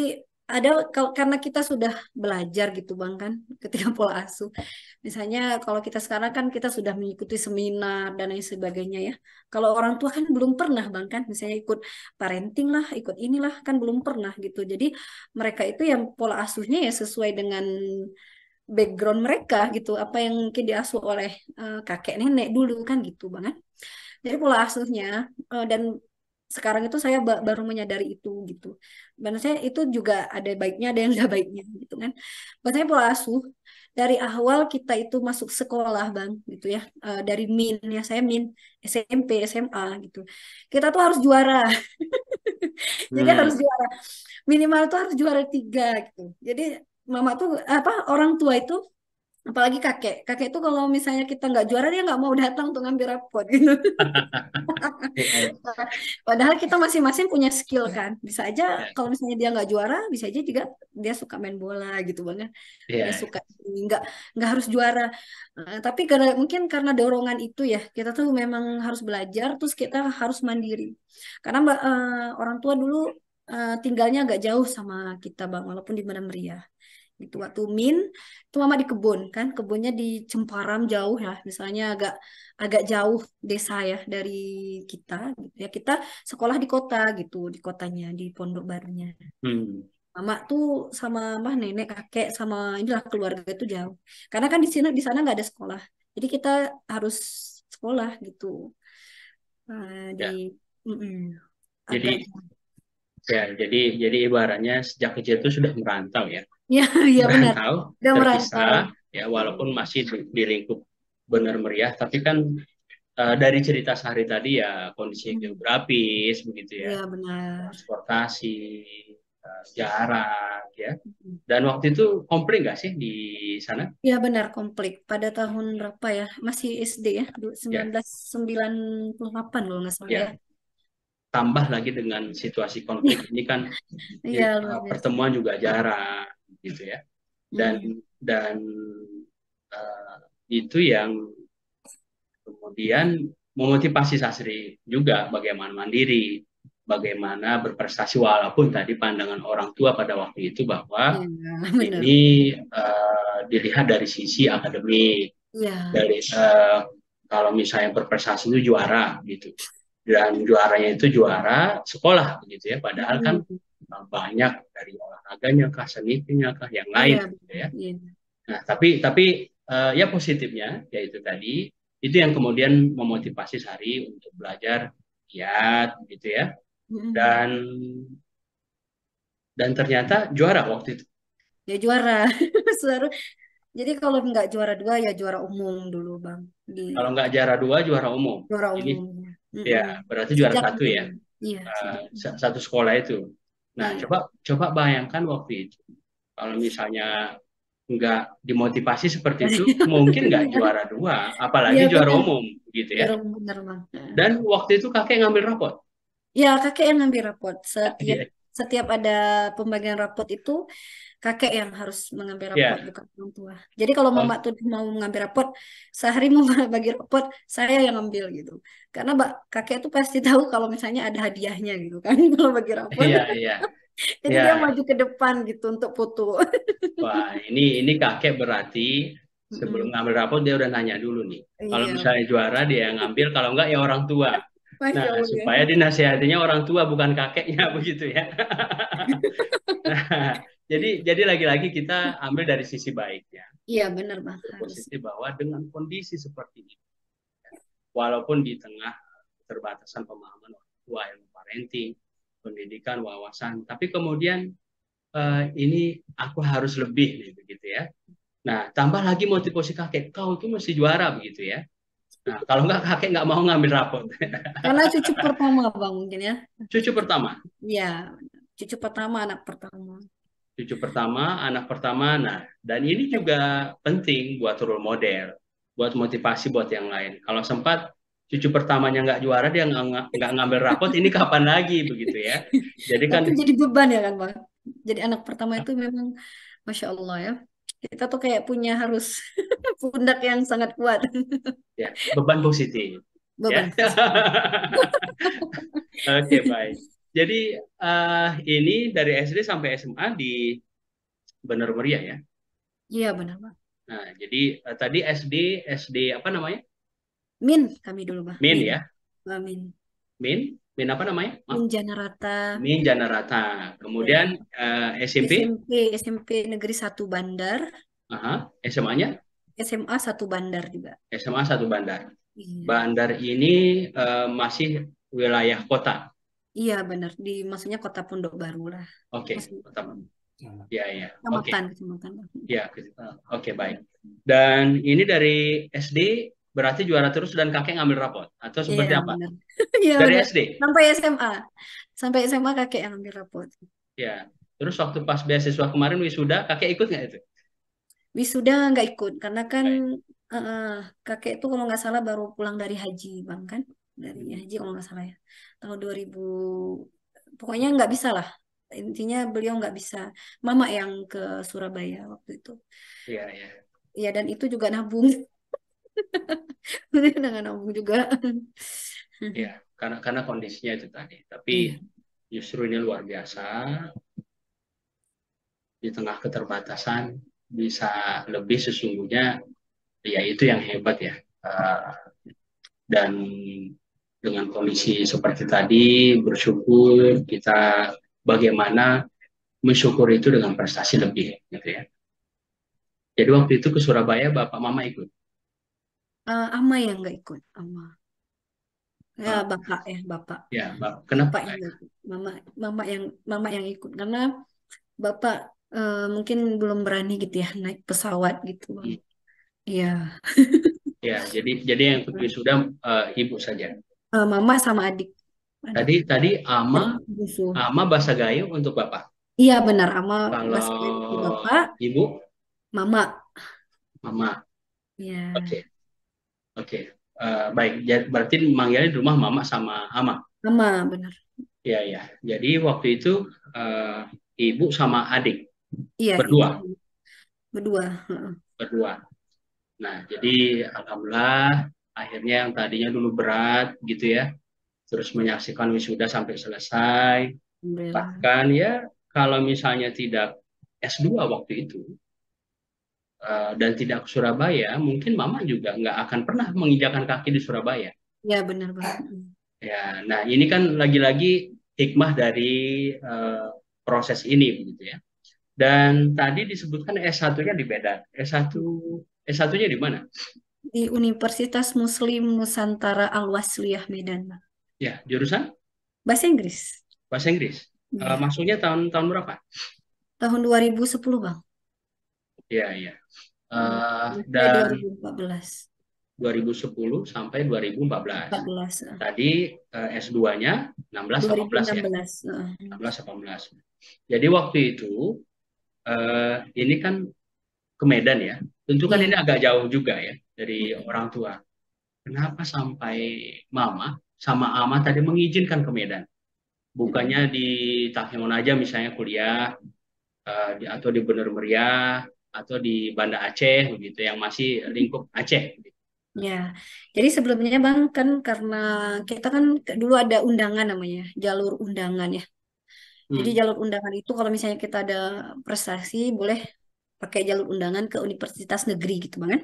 ada karena kita sudah belajar gitu Bang kan ketika pola asuh. Misalnya kalau kita sekarang kan kita sudah mengikuti seminar dan lain sebagainya ya. Kalau orang tua kan belum pernah Bang kan, misalnya ikut parenting lah, ikut inilah kan belum pernah gitu. Jadi mereka itu yang pola asuhnya ya sesuai dengan background mereka gitu, apa yang mungkin diasuh oleh kakek nenek dulu kan gitu Bang kan. Jadi pola asuhnya dan sekarang itu saya baru menyadari itu gitu. Dan saya itu juga ada baiknya, ada yang nggak baiknya gitu kan. Bahasanya pola asuh dari awal kita itu masuk sekolah bang gitu ya. Dari min ya saya min SMP SMA gitu. Kita tuh harus juara. Jadi harus hmm, juara minimal tuh harus juara 3 gitu. Jadi mama tuh apa orang tua itu apalagi kakek kakek itu kalau misalnya kita nggak juara dia nggak mau datang untuk ngambil rapot gitu. ya, Padahal kita masing-masing punya skill kan. Bisa aja ya, kalau misalnya dia nggak juara, bisa aja juga dia suka main bola gitu banget. Dia ya. suka nggak nggak harus juara. Tapi karena mungkin karena dorongan itu ya, kita tuh memang harus belajar. Terus kita harus mandiri. Karena orang tua dulu tinggalnya agak jauh sama kita bang, walaupun di Medan Meriah gitu waktu min itu mama di kebun kan kebunnya di Cemparam jauh ya misalnya agak agak jauh desa ya dari kita gitu ya kita sekolah di kota gitu di kotanya di Pondok Barunya Hmm, mama tuh sama mah nenek kakek sama inilah keluarga itu jauh karena kan di sana nggak ada sekolah jadi kita harus sekolah gitu. Di ya. mm-mm, agak Jadi ya, jadi ibaratnya sejak kecil itu sudah merantau ya, ya ya benar merantau, udah merantau. terpisah, ya walaupun masih di lingkup benar meriah, tapi kan dari cerita Sehari tadi ya kondisi Mm. geografis begitu ya, Iya benar. transportasi, jarak ya. Dan waktu itu komplit nggak sih di sana? Ya benar komplit. Pada tahun berapa ya? Masih SD ya, Ya, 1998 kalau nggak salah ya. ya. Tambah lagi dengan situasi konflik ini kan Iya luar biasa. pertemuan juga jarang gitu ya. Dan Hmm. dan eh, itu yang kemudian memotivasi Sasri juga bagaimana mandiri, bagaimana berprestasi walaupun tadi pandangan orang tua pada waktu itu bahwa Iya benar. ini dilihat dari sisi akademik, Iya. dari kalau misalnya berprestasi itu juara gitu, dan juaranya itu juara sekolah begitu ya, padahal kan Hmm. banyak dari olahraganya kah, seninya kah, yang Iya lain gitu benar. ya. Iya. Nah, tapi ya positifnya yaitu tadi itu yang kemudian memotivasi Sari untuk belajar giat gitu ya. Hmm. Dan ternyata juara waktu itu. Ya juara. Seru. Jadi kalau nggak juara dua ya juara umum dulu Bang. Di Kalau nggak juara dua, juara umum. juara Ini umumnya. ya Mm-mm. berarti juara Sejak satu dulu. ya, Iya, sejak dulu. satu sekolah itu. Nah, Iya. coba coba bayangkan waktu itu, kalau misalnya nggak dimotivasi seperti itu, mungkin nggak juara dua, apalagi Iya juara benar. umum, gitu ya. Juara umum benar Bang. Dan waktu itu kakek ngambil rapot. Ya, kakek yang ngambil rapot. Setiap Iya, setiap ada pembagian rapot itu kakek yang harus mengambil rapot, ya. bukan orang tua. Jadi kalau mama Oh, tuh mau mengambil rapot, sehari mau bagi rapot, saya yang ambil gitu. Karena kakek tuh pasti tahu kalau misalnya ada hadiahnya gitu kan kalau bagi rapot. iya, iya, Jadi iya. dia maju ke depan gitu untuk foto. Wah, ini kakek berarti sebelum Mm-mm. ngambil rapot dia udah nanya dulu nih. Kalau Iya, misalnya juara dia yang ngambil, kalau enggak ya orang tua. Nah, Masya Allah ya. supaya dinasihatinya orang tua bukan kakeknya begitu ya. Nah, jadi lagi-lagi kita ambil dari sisi baiknya, Iya benar Bang, harus. berpositif bahwa dengan kondisi seperti ini, walaupun di tengah keterbatasan pemahaman orang tua, ilmu parenting, pendidikan, wawasan, tapi kemudian ini aku harus lebih nih begitu ya. Nah, tambah lagi motivasi kakek, kau tuh mesti juara begitu ya. Nah, kalau nggak kakek nggak mau ngambil rapot. Karena cucu pertama Bang mungkin ya. Cucu pertama, Iya, cucu pertama, anak pertama. cucu pertama, anak pertama. Nah, dan ini juga penting buat role model, buat motivasi buat yang lain. Kalau sempat cucu pertamanya nggak juara, dia nggak ngambil rapot, ini kapan lagi begitu ya. Jadi kan Tapi jadi beban ya kan Bang. Jadi anak pertama itu memang Masya Allah ya. Kita tuh kayak punya harus pundak yang sangat kuat. ya beban positif ya. Beban positif. Oke, baik. Jadi ini dari SD sampai SMA di Bener Meriah ya. Iya benar Bang. Nah, jadi tadi SD apa namanya? Min kami dulu Bang. Min Min. ya. Min. Min apa namanya? Min Maaf. Janarata. Min Janarata. Kemudian Ya. SMP, SMP Negeri 1 Bandar. aha, SMA-nya SMA 1 Bandar juga. SMA 1 Bandar. Iya. Bandar ini masih wilayah kota. Iya benar. Di maksudnya Kota Pondok Baru lah. Oke, Masih kota. Ya, ya. Oke. kecamatan. Bang. Ya, oke, baik. Dan ini dari SD berarti juara terus dan kakek ngambil rapot atau Iya seperti apa? benar. Iya Dari benar. SD. Sampai SMA. Sampai SMA kakek yang ambil rapot. Ya. Terus waktu pas beasiswa kemarin wisuda, kakek ikut nggak itu? Wisuda nggak ikut karena kan Baik. eh, kakek itu kalau nggak salah baru pulang dari haji bang kan, dari haji kalau nggak salah ya, tahun 2000, pokoknya nggak bisa lah, intinya beliau nggak bisa, mama yang ke Surabaya waktu itu. Iya, iya. Ya dan itu juga nabung. Dengan nabung juga. Iya, karena kondisinya itu tadi. Tapi Iya, justru ini luar biasa di tengah keterbatasan bisa lebih sesungguhnya, ya itu yang hebat ya. Dan dengan kondisi seperti tadi bersyukur kita bagaimana mensyukur itu dengan prestasi lebih gitu ya. Jadi waktu itu ke Surabaya bapak mama ikut. ama yang nggak ikut, ama ya Uh, bapak ya bapak. ya, kenapa? Bapak yang nggak ikut, mama mama yang ikut karena bapak mungkin belum berani gitu ya naik pesawat gitu bang. Iya. Ya, jadi yang ikut wisuda ibu saja. Mama sama adik. Adik. Tadi ama Adik bungsu. ama bahasa Gayo untuk bapak. Iya benar, ama bahasa Kalau ibu bapak, ibu mama. mama. Iya. Oke, oke. Baik, berarti manggilnya di rumah mama sama ama. Mama benar. Ya, ya. Jadi waktu itu eh, ibu sama adik Iya ibu berdua, berdua. Heeh. berdua. Nah, jadi alhamdulillah akhirnya yang tadinya dulu berat gitu ya, terus menyaksikan wisuda sampai selesai. Alhamdulillah. Bahkan ya kalau misalnya tidak S2 waktu itu dan tidak ke Surabaya, mungkin mama juga nggak akan pernah menginjakan kaki di Surabaya. Iya benar banget. Ya, nah ini kan lagi-lagi hikmah dari eh, proses ini begitu ya. Dan tadi disebutkan S1-nya di Medan. S1-nya di mana? Di Universitas Muslim Nusantara Al-Wasliyah Medan. Bang. Ya, jurusan Bahasa Inggris. bahasa Inggris. Iya. Masuknya tahun berapa? Tahun 2010 Bang. Ya, ya. Saya Dan 2014. 2010 sampai 2014. 14. Tadi S2-nya 16-18 ya. 2016. 16-18. Jadi waktu itu ini kan ke Medan ya. Tentu kan ini Iya. agak jauh juga ya dari orang tua. Kenapa sampai mama sama ama tadi mengizinkan ke Medan? Bukannya Mm. di Tahimon aja misalnya kuliah, atau di Bener Meriah, atau di Banda Aceh begitu, yang masih lingkup Aceh. Ya, jadi sebelumnya Bang kan karena kita kan dulu ada undangan namanya, jalur undangan ya. Jadi Hmm. jalur undangan itu kalau misalnya kita ada prestasi boleh pakai jalur undangan ke universitas negeri gitu Bang kan.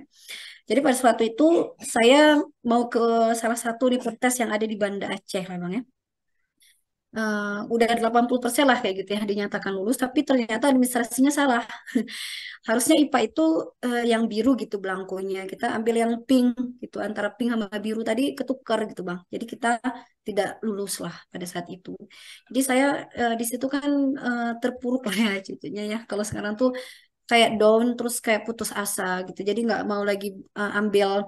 Jadi pada suatu itu saya mau ke salah satu universitas yang ada di Banda Aceh lah Bang ya. Udah 80% lah kayak gitu ya dinyatakan lulus tapi ternyata administrasinya salah. Harusnya IPA itu yang biru gitu belangkonya. Kita ambil yang pink gitu. Antara pink sama biru tadi ketukar gitu Bang. Jadi kita tidak lulus lah pada saat itu. Jadi saya di situ kan terpuruk lah ya ceritanya ya. Kalau sekarang tuh kayak down terus kayak putus asa gitu. Jadi nggak mau lagi ambil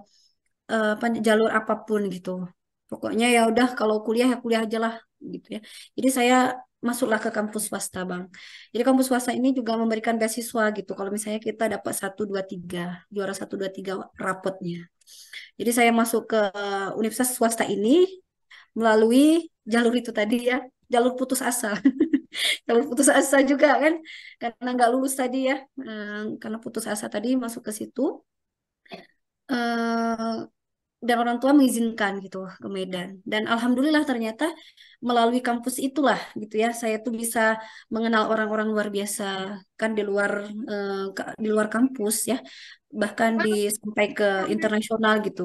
jalur apapun gitu. Pokoknya ya udah kalau kuliah ya kuliah aja lah gitu ya. Jadi saya masuklah ke kampus swasta, Bang. Jadi kampus swasta ini juga memberikan beasiswa gitu. Kalau misalnya kita dapat 1, 2, 3 juara 1, 2, 3 rapotnya. Jadi saya masuk ke universitas swasta ini melalui jalur itu tadi ya, jalur putus asa. Jalur putus asa juga kan, karena nggak lulus tadi ya. Karena putus asa tadi masuk ke situ. Eh, dan orang tua mengizinkan gitu ke Medan. Dan alhamdulillah ternyata melalui kampus itulah gitu ya saya tuh bisa mengenal orang-orang luar biasa kan di luar di luar kampus ya bahkan sampai ke internasional gitu.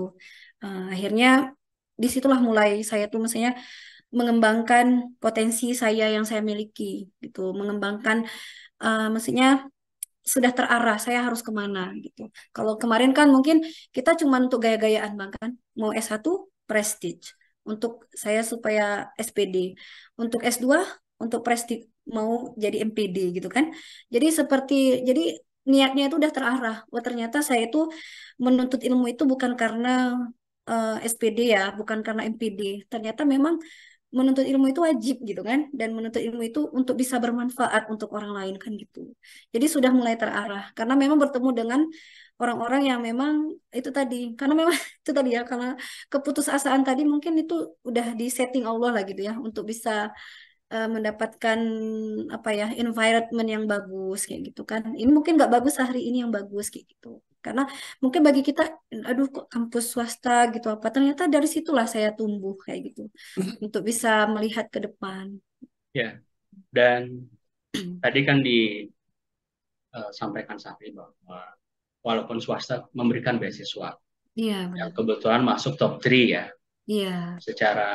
Akhirnya disitulah mulai saya tuh misalnya mengembangkan potensi saya yang saya miliki gitu, mengembangkan maksudnya sudah terarah saya harus kemana gitu. Kalau kemarin kan mungkin kita cuma untuk gaya-gayaan Bang kan. Mau S1 prestige. Untuk saya supaya SPD. Untuk S2 untuk prestige mau jadi MPD gitu kan. Jadi niatnya itu udah terarah. Wah ternyata saya itu menuntut ilmu itu bukan karena SPD ya, bukan karena MPD. Ternyata memang menuntut ilmu itu wajib gitu kan dan menuntut ilmu itu untuk bisa bermanfaat untuk orang lain kan gitu. Jadi sudah mulai terarah karena memang bertemu dengan orang-orang yang memang itu tadi karena memang itu tadi ya karena keputusasaan tadi mungkin itu udah di setting Allah lah gitu ya untuk bisa mendapatkan apa ya environment yang bagus kayak gitu kan. Ini mungkin nggak bagus hari ini yang bagus kayak gitu. Karena mungkin bagi kita, aduh kok kampus swasta gitu apa. Ternyata dari situlah saya tumbuh kayak gitu untuk bisa melihat ke depan. Ya, dan tadi kan disampaikan Safri bahwa walaupun swasta memberikan beasiswa, Iya yang benar. kebetulan masuk top 3 ya, Iya, secara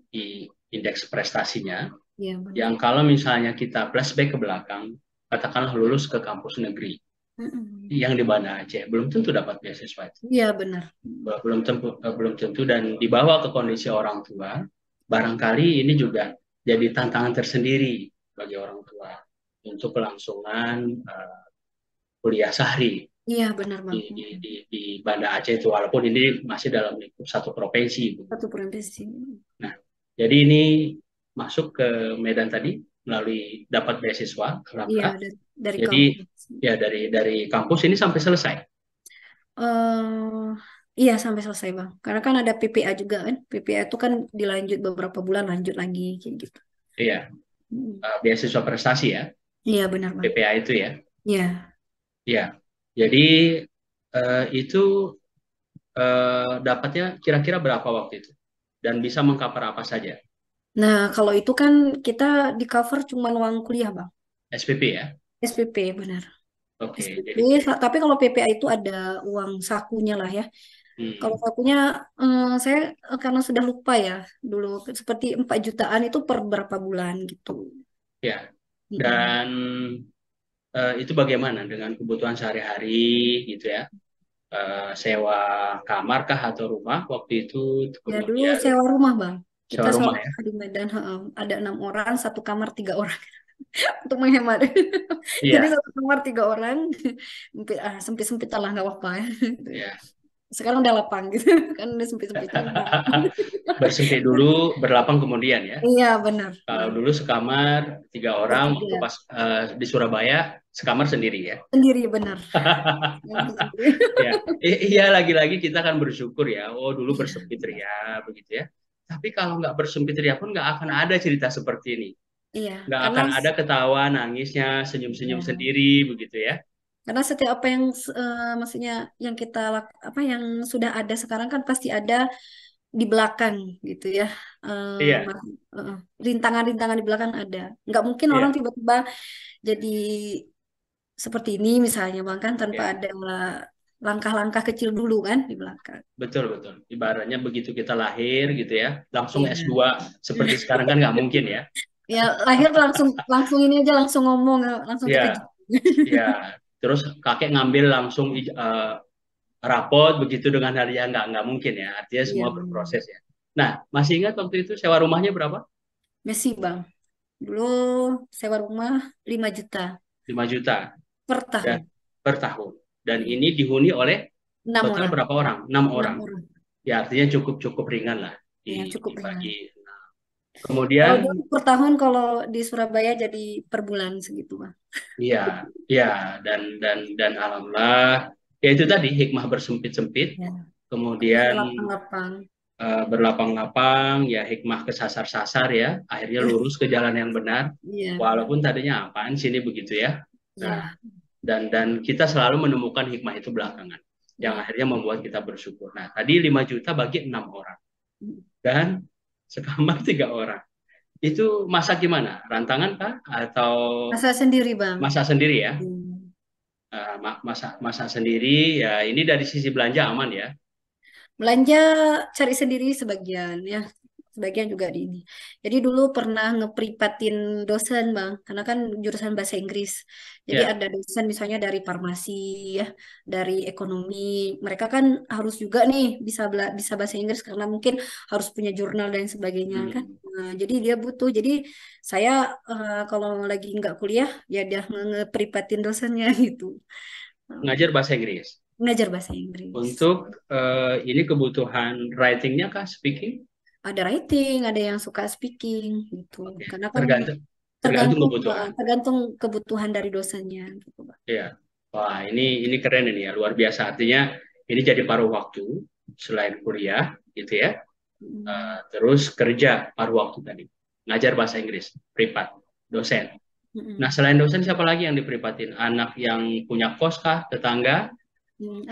di indeks prestasinya, iya benar. yang kalau misalnya kita flashback ke belakang, katakanlah lulus ke kampus negeri Mm-mm. yang di Banda Aceh, belum tentu dapat beasiswa itu. Iya benar. Belum tentu dan dibawa ke kondisi orang tua, barangkali ini juga jadi tantangan tersendiri bagi orang tua untuk kelangsungan kuliah sahri Iya benar di, bang. di, Mm-mm. di Banda Aceh itu, walaupun ini masih dalam lingkup satu provinsi. Satu profesi. Nah, jadi ini masuk ke Medan tadi melalui dapat beasiswa, Iya alhamdulillah. dari Jadi kampus. ya dari kampus ini sampai selesai. eh iya sampai selesai bang. Karena kan ada PPA juga kan. PPA itu kan dilanjut beberapa bulan lanjut lagi kayak gitu. Iya, Mm. beasiswa prestasi ya, Iya benar bang. PPA itu ya. Iya. Iya. Jadi itu dapatnya kira-kira berapa waktu itu? Dan bisa mengcover apa saja? Nah kalau itu kan kita di cover cuma uang kuliah bang. SPP ya? SPP benar. Oke, SPP. jadi Tapi kalau PPA itu ada uang sakunya lah ya. Kalau hmm, sakunya saya karena sudah lupa ya dulu seperti 4 jutaan itu per berapa bulan gitu. ya. Mm-mm. Dan itu bagaimana dengan kebutuhan sehari-hari gitu ya? Sewa kamar kah atau rumah waktu itu, Ya dulu kemudian sewa rumah bang. Kita sewa sewa rumah ya? rumah di Medan. Heeh. Ada 6 orang, satu kamar 3 orang. untuk menghemat. Jadi Iya, satu kamar 3 orang, sempit-sempitan lah nggak apa-apa ya. Gitu ya. iya. Sekarang udah lapang gitu, kan udah sempit-sempitan. Bersempit dulu, berlapang kemudian ya. Iya benar, Kalau benar. dulu sekamar 3 orang, waktu Bertiga pas di Surabaya sekamar sendiri ya. sendiri benar. Sendiri. Ya, iya lagi-lagi kita kan bersyukur ya. Oh dulu Iya, bersempit benar. ria begitu ya. Tapi kalau nggak bersempit ria pun nggak akan ada cerita seperti ini. Iya, Nggak karena akan ada ketawa, nangisnya, senyum-senyum ya, sendiri begitu ya. karena setiap apa yang maksudnya yang kita apa yang sudah ada sekarang kan pasti ada di belakang gitu ya. Iya, Rintangan-rintangan di belakang ada. Nggak mungkin orang iya, tiba-tiba jadi seperti ini misalnya bang kan tanpa iya. ada langkah-langkah kecil dulu kan di belakang. Betul, betul. Ibaratnya begitu kita lahir gitu ya, langsung Iya. S2 seperti sekarang kan nggak mungkin ya. Ya lahir langsung langsung ini aja langsung ngomong langsung terkejut. Iya, iya. Terus kakek ngambil langsung rapot begitu dengan hal yang nggak mungkin ya. Artinya Iya semua benar. berproses ya. Nah, masih ingat waktu itu sewa rumahnya berapa? Messi bang. Dulu sewa rumah 5 juta 5 juta per dan tahun. per tahun. Dan Iya. ini dihuni oleh 6 orang. total berapa orang? 6 orang. 6 orang. Ya artinya cukup ringan lah Ya cukup ringan. dibagi. Nah, Kalau kemudian dulu per tahun kalau di Surabaya jadi per bulan segitu bang. iya, iya dan alhamdulillah ya itu tadi hikmah bersempit-sempit, Ya. Tapi kemudian berlapang-lapang. berlapang-lapang ya hikmah kesasar-sasar ya, akhirnya lurus ke jalan yang benar. Iya benar. Walaupun tadinya apaan sini begitu ya. Nah, Iya. dan kita selalu menemukan hikmah itu belakangan yang Iya. akhirnya membuat kita bersyukur. Nah, tadi 5 juta bagi 6 orang dan sekamar 3 orang. Itu masak gimana? Rantangan kah atau Masa sendiri bang. masak sendiri ya? Hmm. Masak masak sendiri ya ini dari sisi belanja aman ya. Belanja cari sendiri sebagian ya. Sebagian juga di ini. Jadi dulu pernah ngepripatin dosen bang, karena kan jurusan bahasa Inggris. Jadi Ya. ada dosen misalnya dari farmasi ya, dari ekonomi. Mereka kan harus juga nih bisa bahasa Inggris karena mungkin harus punya jurnal dan sebagainya kan. Hmm. Nah, jadi dia butuh. Jadi saya kalau lagi nggak kuliah ya dia ngepripatin dosennya gitu. Ngajar bahasa Inggris. Ngajar bahasa Inggris. Untuk ini kebutuhan writingnya kah speaking? Ada writing, ada yang suka speaking gitu. Oke. Karena kan Tergantung tergantung tergantung kebutuhan. tergantung kebutuhan dari dosennya gitu, Pak. Ya. Wah, ini keren ini ya, luar biasa. Artinya ini jadi paruh waktu selain kuliah gitu ya. Mm. Terus kerja paruh waktu tadi. Ngajar bahasa Inggris, privat, dosen. Nah, Mm-mm. selain dosen siapa lagi yang diprivatin? Anak yang punya kos kah? Tetangga?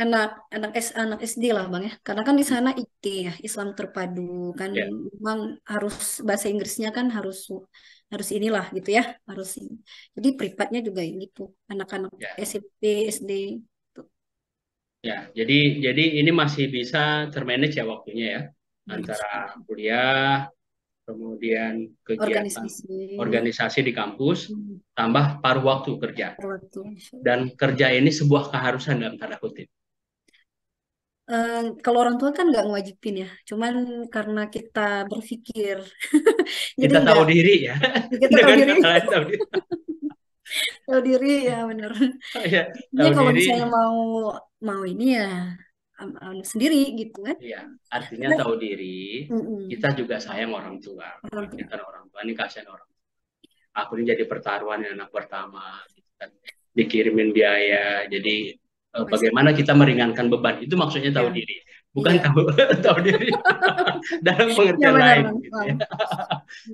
Anak anak SD lah Bang ya. Karena kan di sana IT ya, Islam terpadu kan Ya, memang harus bahasa Inggrisnya kan harus harus inilah gitu ya, harus ini. Jadi privatnya juga gitu. Anak-anak ya, SMP, SD tuh. ya. Jadi ini masih bisa termanage ya waktunya ya antara Insya kuliah, kemudian kegiatan organisasi. organisasi di kampus, Hmm, tambah paruh waktu kerja. waktu. Insya Dan kerja ini sebuah keharusan dalam tanda kutip. Kalau orang tua kan nggak ngewajibin ya, cuman karena kita berpikir, jadi Kita tahu nggak diri ya, kita tahu dengan diri, kata lain tahu diri. tahu diri ya benar. Ya, Ini tahu kalau diri. misalnya mau mau ini ya sendiri gitu kan. Ya, artinya Karena, tahu diri. Kita mm-mm, juga sayang orang tua. orang Ini tua. kan orang tua ini kasihan orang. Aku ini jadi pertaruhan anak pertama, gitu kan. Dikirimin biaya. Jadi Pasti. bagaimana kita meringankan beban? Itu maksudnya tahu Ya, diri, bukan iya, tahu tahu diri dalam ya pengertian benar lain. bang. Gitu Bang. ya.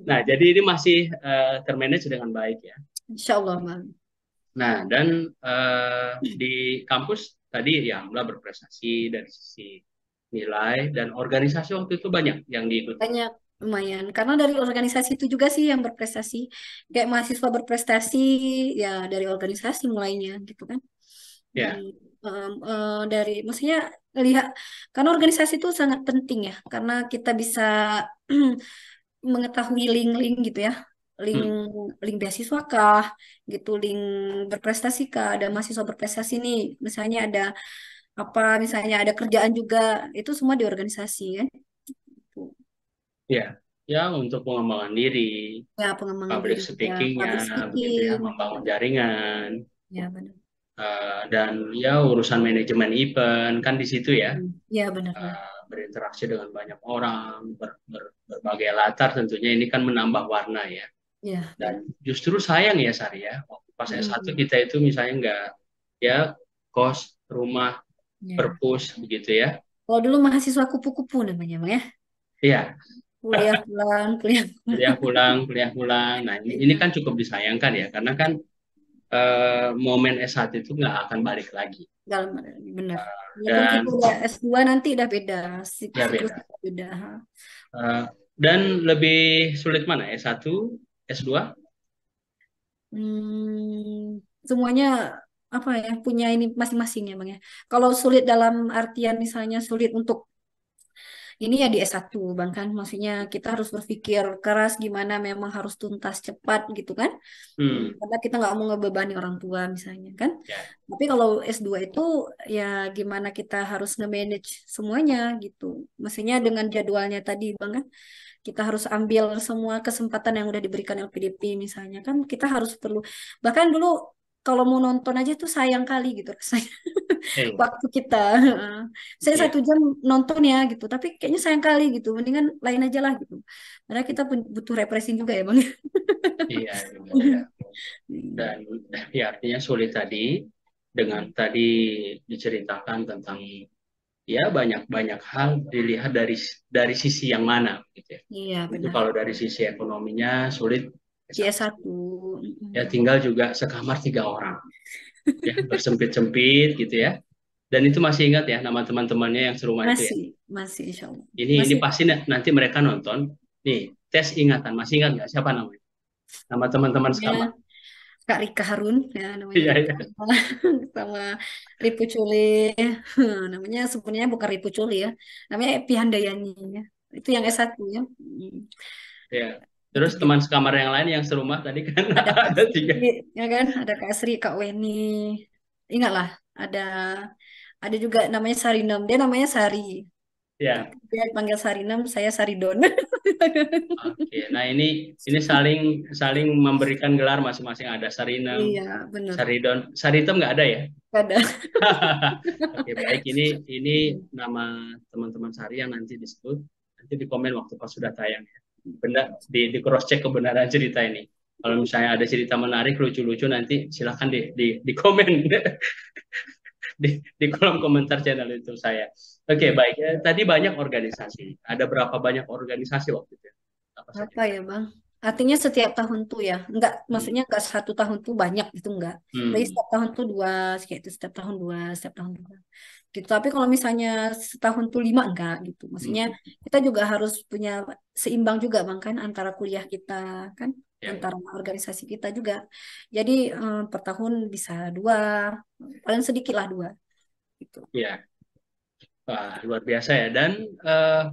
Nah, Mm-mm. jadi ini masih termanage dengan baik ya. Insya Allah bang. Nah, dan di kampus tadi ya alhamdulillah berprestasi dari sisi nilai dan organisasi waktu itu banyak yang diikuti. Banyak lumayan karena dari organisasi itu juga sih yang berprestasi. Kayak mahasiswa berprestasi ya dari organisasi mulainya gitu kan. Ya, Dari dari maksudnya lihat karena organisasi itu sangat penting ya karena kita bisa mengetahui link-link gitu ya, link hmm, link beasiswa kah gitu, link berprestasi kah, ada mahasiswa berprestasi nih misalnya ada apa, misalnya ada kerjaan juga, itu semua di organisasi kan. Gitu. ya. ya untuk pengembangan diri, Ya, pengembangan public diri juga, speakingnya, public begitu ya, speaking. membangun jaringan, Ya, benar. dan ya urusan manajemen event kan di situ ya, Ya, benar-benar. berinteraksi dengan banyak orang, berbagai latar tentunya ini kan menambah warna ya. Ya, Dan benar. justru sayang ya Sari ya, waktu pas S1 Mm-mm. kita itu misalnya nggak ya kos, rumah, Ya. perpus begitu ya. Kalau dulu mahasiswa kupu-kupu namanya, Bang ya. Iya, Kuliah pulang, kuliah pulang. kuliah pulang, kuliah pulang. Nah, ini Iya, kan cukup disayangkan ya, karena kan momen S1 itu nggak akan balik lagi. dalam benar. Walaupun kita Dan udah S2 nanti udah beda, ya siklusnya beda. beda. Eh, dan lebih sulit mana? S1, S2? Semuanya apa ya punya ini masing-masing ya Bang ya. Kalau sulit dalam artian misalnya sulit untuk ini ya di S1 Bang kan. Maksudnya kita harus berpikir keras gimana memang harus tuntas cepat gitu kan. Hmm, Karena kita nggak mau ngebebani orang tua misalnya kan. ya, Tapi kalau S2 itu ya gimana kita harus nge-manage semuanya gitu. Maksudnya dengan jadwalnya tadi Bang kan. Kita harus ambil semua kesempatan yang udah diberikan LPDP misalnya kan kita harus perlu bahkan dulu kalau mau nonton aja tuh sayang kali gitu rasanya eh, waktu kita saya iya, 1 jam nonton ya gitu tapi kayaknya sayang kali gitu mendingan lain aja lah gitu karena kita butuh refreshing juga ya bang. iya, benar ya. Dan ya artinya sulit tadi dengan tadi diceritakan tentang ya banyak-banyak hal dilihat dari sisi yang mana gitu ya. Iya Itu benar kalau dari sisi ekonominya sulit di S1. S1. Ya tinggal juga sekamar 3 orang ya bersempit-sempit gitu ya. Dan itu masih ingat ya nama teman-temannya yang serumah itu ya. Masih masih insya Allah Ini masih pasti nanti mereka nonton. Nih, tes ingatan. Masih ingat nggak siapa namanya? Nama teman-teman sekamar. namanya Kak Rika Harun ya namanya Iya, Rika iya. sama Ripu Cule namanya sebenarnya bukan Ripu Cule ya namanya Epi Handayani ya itu yang Ya, S1 ya. ya. Itu Terus dia teman sekamar yang lain yang serumah tadi kan ada Kak ada Sri 3. ya kan ada Kak Sri Kak Weni ingat lah ada juga namanya Sarinem dia namanya Sari Ya. tapi dia panggil Sarinem saya Saridon. Oke. Nah, ini saling saling memberikan gelar masing-masing, ada Sarinem, Iya bener Saridon, Saritem nggak ada ya? ada. Oke, baik. Ini nama teman-teman Sari yang nanti disebut, nanti di komen waktu pas sudah tayang ya. Benar, di cross check kebenaran cerita ini. Kalau misalnya ada cerita menarik, lucu-lucu, nanti silahkan di komen di kolom komentar channel itu saya. Oke, Iya. baik. Tadi banyak organisasi. Ada berapa banyak organisasi waktu itu? Apa saja? Apa ya Bang? Artinya setiap tahun tuh ya, enggak, Hmm. maksudnya enggak 1 tahun tuh banyak gitu enggak. Tapi Hmm. setiap tahun tuh dua, kayak itu setiap tahun dua, setiap tahun dua. Gitu. Tapi kalau misalnya setahun tuh 5 enggak gitu. Maksudnya Hmm. kita juga harus punya seimbang juga Bang kan antara kuliah kita kan, Ya, ya. antara organisasi kita juga. Jadi per tahun bisa 2, paling sedikit lah 2 gitu. Ya. Wah, luar biasa ya. Dan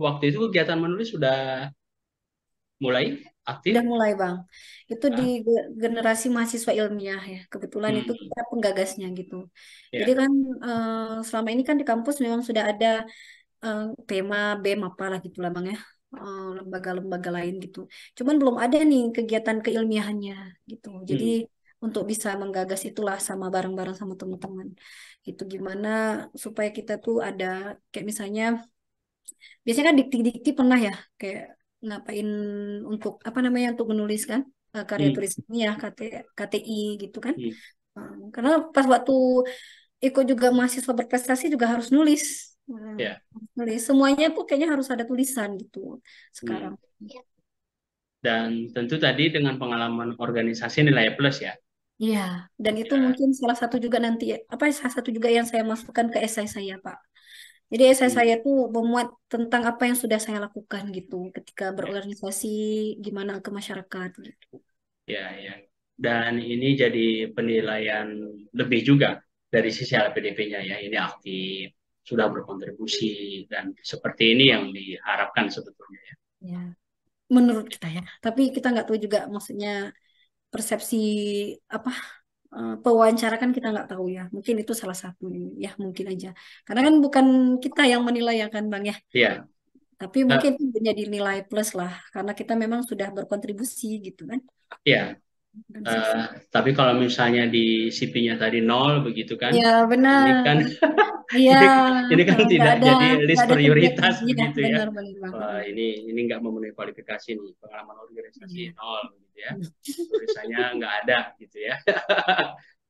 waktu itu kegiatan menulis sudah mulai Udah aktif. mulai Bang. Itu di Ah, generasi mahasiswa ilmiah ya. Kebetulan itu hmm. kita penggagasnya gitu. Jadi Ya. kan selama ini kan di kampus memang sudah ada eh, PEMA, BEM apalah gitu lah Bang ya. Lembaga-lembaga lain gitu. Cuman belum ada nih kegiatan keilmiahannya gitu. Jadi Hmm. untuk bisa menggagas itulah sama bareng-bareng sama teman-teman. Gitu gimana supaya kita tuh ada kayak misalnya biasanya kan dikti-dikti pernah ya kayak ngapain untuk apa namanya untuk menulis kan karya Hmm. tulis ini ya KTI gitu kan. Hmm. Karena pas waktu ikut juga mahasiswa berprestasi juga harus nulis. Ya. Harus nulis semuanya tuh kayaknya harus ada tulisan gitu Hmm. sekarang. Dan tentu tadi dengan pengalaman organisasi nilai plus ya. Iya, dan itu Ya. mungkin salah satu juga nanti apa salah satu juga yang saya masukkan ke esai saya, Pak. Jadi esai Hmm. saya tuh memuat tentang apa yang sudah saya lakukan gitu ketika Ya. berorganisasi gimana ke masyarakat gitu. Ya. Ya. Dan ini jadi penilaian lebih juga dari sisi LPDP-nya ya. Ini aktif, sudah berkontribusi dan seperti ini yang diharapkan sebetulnya ya. Ya, menurut kita ya. Tapi kita nggak tahu juga maksudnya persepsi apa pewawancara kan kita nggak tahu ya. Mungkin itu salah satu ya mungkin aja. Karena kan bukan kita yang menilai ya kan Bang ya. Iya. Tapi mungkin itu menjadi nilai plus lah, karena kita memang sudah berkontribusi gitu kan. Ya, Organisasi. tapi kalau misalnya di CP-nya tadi nol begitu kan, Iya ini benar. kan Iya, ini kan nggak tidak ada jadi nggak list ada kegiatan. prioritas Iya begitu ya. benar benar Bang. Wah, Heeh. ini nggak memenuhi kualifikasi nih, pengalaman organisasi Iya. nol gitu ya. Tulisannya nggak ada gitu ya.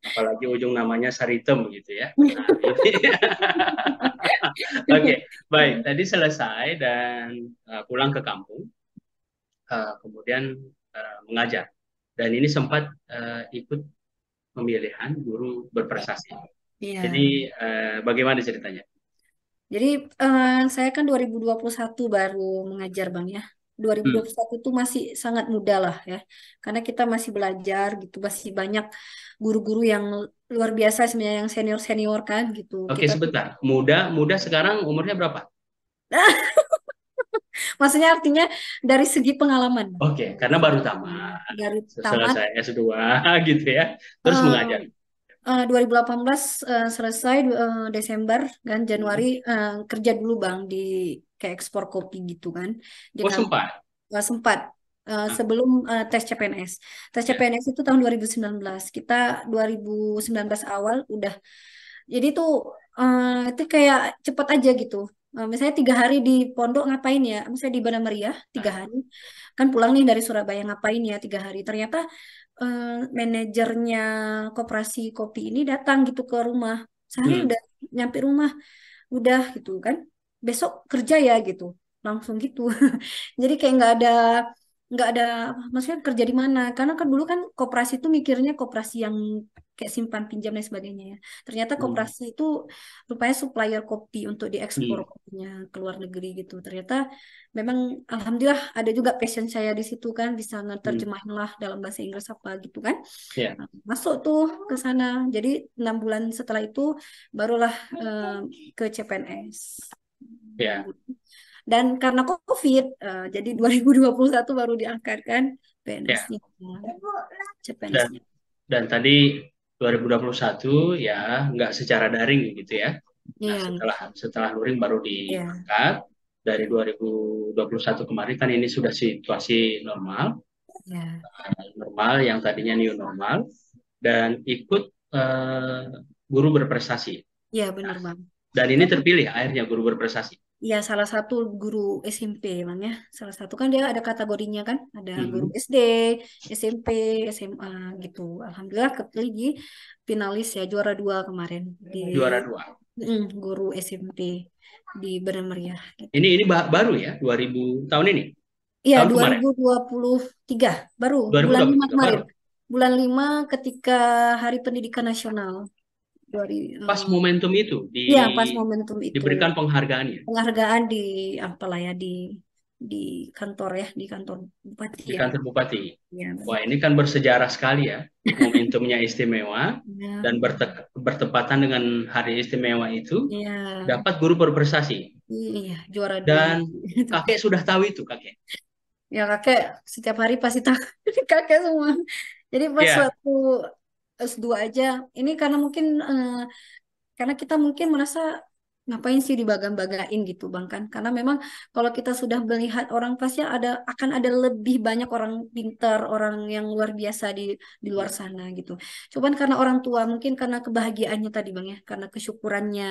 Apalagi ujung namanya Saritem gitu ya. Nah, ini oke, baik. Tadi selesai dan pulang ke kampung, kemudian mengajar. Dan ini sempat ikut pemilihan guru berprestasi. Iya. Jadi bagaimana ceritanya? Jadi saya kan 2021 baru mengajar Bang ya. Hmm. 2021 itu masih sangat muda lah ya. Karena kita masih belajar gitu, masih banyak guru-guru yang luar biasa sebenarnya yang senior-senior kan gitu. Oke, Kita tuh sebentar. Muda sekarang umurnya berapa? maksudnya artinya dari segi pengalaman. Oke, karena baru tamat, Dari tamat selesai S2 gitu ya. Terus mengajar. eh, 2018 selesai Desember kan Januari Hmm. kerja dulu Bang di kayak ekspor kopi gitu kan di Oh, kantor. sempat. Sempat Ah, sebelum tes CPNS. Tes ya. CPNS itu tahun 2019. Kita 2019 awal udah. Jadi tuh itu kayak cepet aja gitu. Misalnya 3 hari di pondok ngapain ya? Misalnya di Bana Meriah 3 hari. Kan pulang nih dari Surabaya ngapain ya 3 hari. Ternyata eh, manajernya koperasi kopi ini datang gitu ke rumah. Sehari Hmm. udah nyampe rumah, udah gitu kan. Besok kerja ya gitu. Langsung gitu. Jadi kayak nggak ada maksudnya kerja di mana? Karena kan dulu kan koperasi itu mikirnya koperasi yang kayak simpan pinjam dan sebagainya ya. Ternyata Hmm. koperasi itu rupanya supplier kopi untuk diekspor Hmm. kopinya ke luar negeri gitu. Ternyata memang alhamdulillah ada juga passion saya di situ kan bisa Hmm. ngeterjemahin lah dalam bahasa Inggris apa gitu kan. Ya. Nah, masuk tuh ke sana. Jadi 6 bulan setelah itu barulah eh, ke CPNS. enam Ya. bulan. Dan karena COVID, jadi 2021 baru diangkat kan Ya. PNS-nya, Dan CPNS-nya. dan tadi 2021 ya nggak secara daring gitu ya. Nah, Iya, setelah setelah luring baru iya, diangkat dari 2021 kemarin kan ini sudah situasi normal, iya, normal yang tadinya new normal dan ikut guru berprestasi. iya Nah, bener bang. dan ini Kan terpilih akhirnya guru berprestasi. ya salah satu guru SMP bang ya. Salah satu kan dia ada kategorinya kan, ada guru Mhm. SD, SMP, SMA gitu. Alhamdulillah kepilih di finalis ya juara 2 kemarin di Juara dua. guru SMP di Benar Meriah gitu. Ini baru ya 2000 tahun ini, Iya, tahun kemarin 2023 baru bulan 5 2023 kemarin. baru. Bulan 5 ketika Hari Pendidikan Nasional. Dari Pas momentum itu ya pas momentum itu diberikan penghargaannya penghargaan di apalah ya di kantor ya, di kantor bupati di ya. kantor bupati. Ya, Wah, ini kan bersejarah sekali ya. Momentumnya istimewa ya, dan bertepatan dengan hari istimewa itu ya, dapat guru berprestasi. iya juara 2 Dan itu. kakek sudah tahu itu, kakek. Ya kakek setiap hari pasti tahu kakek semua. Jadi pas Ya, waktu S2 aja, ini karena mungkin karena kita mungkin merasa ngapain sih dibangga-banggain gitu Bang kan. Karena memang kalau kita sudah melihat orang pasti akan ada lebih banyak orang pintar, orang yang luar biasa di luar sana gitu. Cuman karena orang tua mungkin karena kebahagiaannya tadi Bang ya, karena kesyukurannya.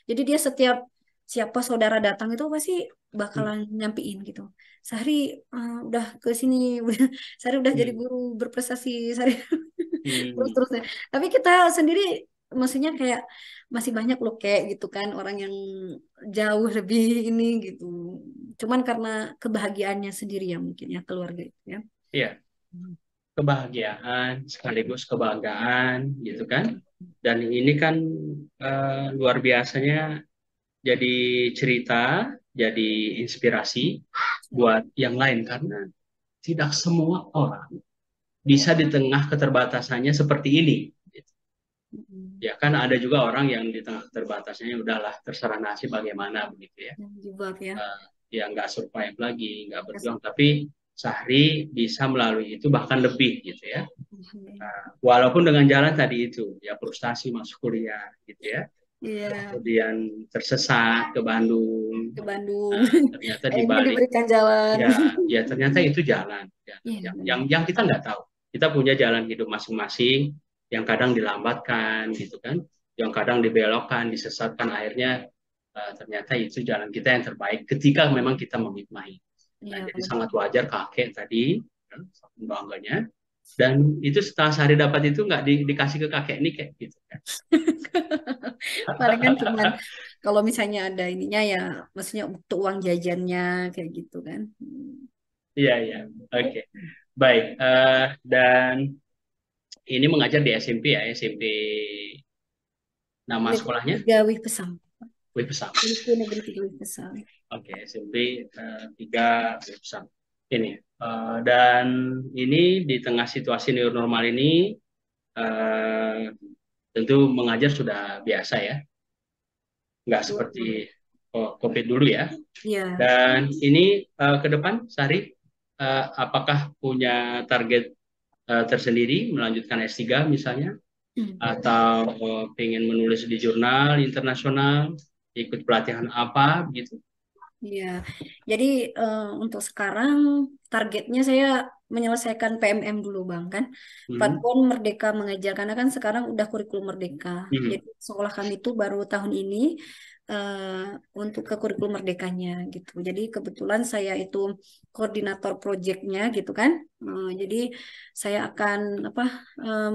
Jadi dia setiap siapa saudara datang itu pasti bakalan nyampiin gitu. Sehari udah ke sini, Sehari udah jadi hmm, guru berprestasi, Sehari terus hmm, terusnya. Tapi kita sendiri maksudnya kayak masih banyak loh kayak gitu kan orang yang jauh lebih ini gitu. Cuman karena kebahagiaannya sendiri ya mungkin ya keluarga itu ya. ya, kebahagiaan sekaligus kebanggaan gitu kan. Dan ini kan luar biasanya jadi cerita, jadi inspirasi buat yang lain karena tidak semua orang bisa di tengah keterbatasannya seperti ini. Mm. Ya kan ada juga orang yang di tengah keterbatasannya udahlah terserah nasib bagaimana begitu ya. Yang jebak ya. Eh, ya nggak survive lagi, nggak berjuang, tapi Sahri bisa melalui itu bahkan lebih gitu ya. Walaupun dengan jalan tadi itu ya frustasi masuk kuliah gitu ya. Iya, kemudian tersesat ke Bandung. ke Bandung. Nah, ternyata di Akhirnya balik diberikan jalan. ya ternyata itu jalan, Iya, yang kita nggak tahu. Kita punya jalan hidup masing-masing yang kadang dilambatkan gitu kan, yang kadang dibelokkan, disesatkan, akhirnya ternyata itu jalan kita yang terbaik ketika memang kita menghikmahi. Nah, iya jadi benar. sangat wajar kakek tadi kan, bangganya, dan itu setelah sehari dapat itu nggak dikasih ke kakek ini kayak gitu kan. Paling kan cuman kalau misalnya ada ininya ya, maksudnya untuk uang jajannya kayak gitu kan. Iya, iya, oke, baik. Dan ini mengajar di SMP ya, SMP, nama Negeri sekolahnya Tiga Wih Pesang. Wih Pesang. Itu Negeri Tiga Wih Pesang. Oke, SMP 3 Wih Pesang. Ini dan ini di tengah situasi new normal ini eh, tentu mengajar sudah biasa ya, nggak seperti Iya. COVID dulu ya. Iya. Dan ini ke depan, Sari, apakah punya target tersendiri melanjutkan S3 misalnya, atau pengen menulis di jurnal internasional, ikut pelatihan apa gitu? Iya, jadi untuk sekarang targetnya saya menyelesaikan PMM dulu Bang kan. Hmm. Platform Merdeka Mengajar karena kan sekarang udah kurikulum Merdeka. Hmm. Jadi sekolah kami itu baru tahun ini eh, untuk ke kurikulum Merdekanya gitu. Jadi kebetulan saya itu koordinator proyeknya gitu kan. Jadi saya akan apa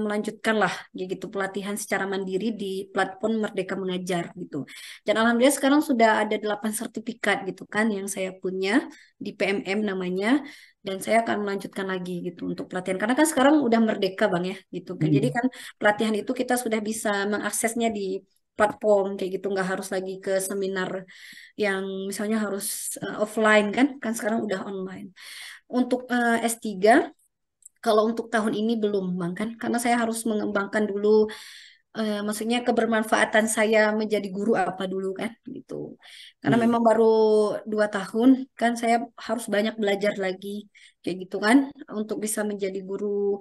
melanjutkan lah gitu pelatihan secara mandiri di platform Merdeka Mengajar gitu. Dan alhamdulillah sekarang sudah ada 8 sertifikat gitu kan yang saya punya di PMM namanya dan saya akan melanjutkan lagi gitu untuk pelatihan karena kan sekarang udah merdeka Bang ya gitu kan. Jadi Hmm. kan pelatihan itu kita sudah bisa mengaksesnya di platform kayak gitu nggak harus lagi ke seminar yang misalnya harus offline kan kan sekarang udah online. Untuk S3 kalau untuk tahun ini belum Bang kan karena saya harus mengembangkan dulu maksudnya kebermanfaatan saya menjadi guru apa dulu kan gitu. Karena Hmm. memang baru 2 tahun kan saya harus banyak belajar lagi kayak gitu kan untuk bisa menjadi guru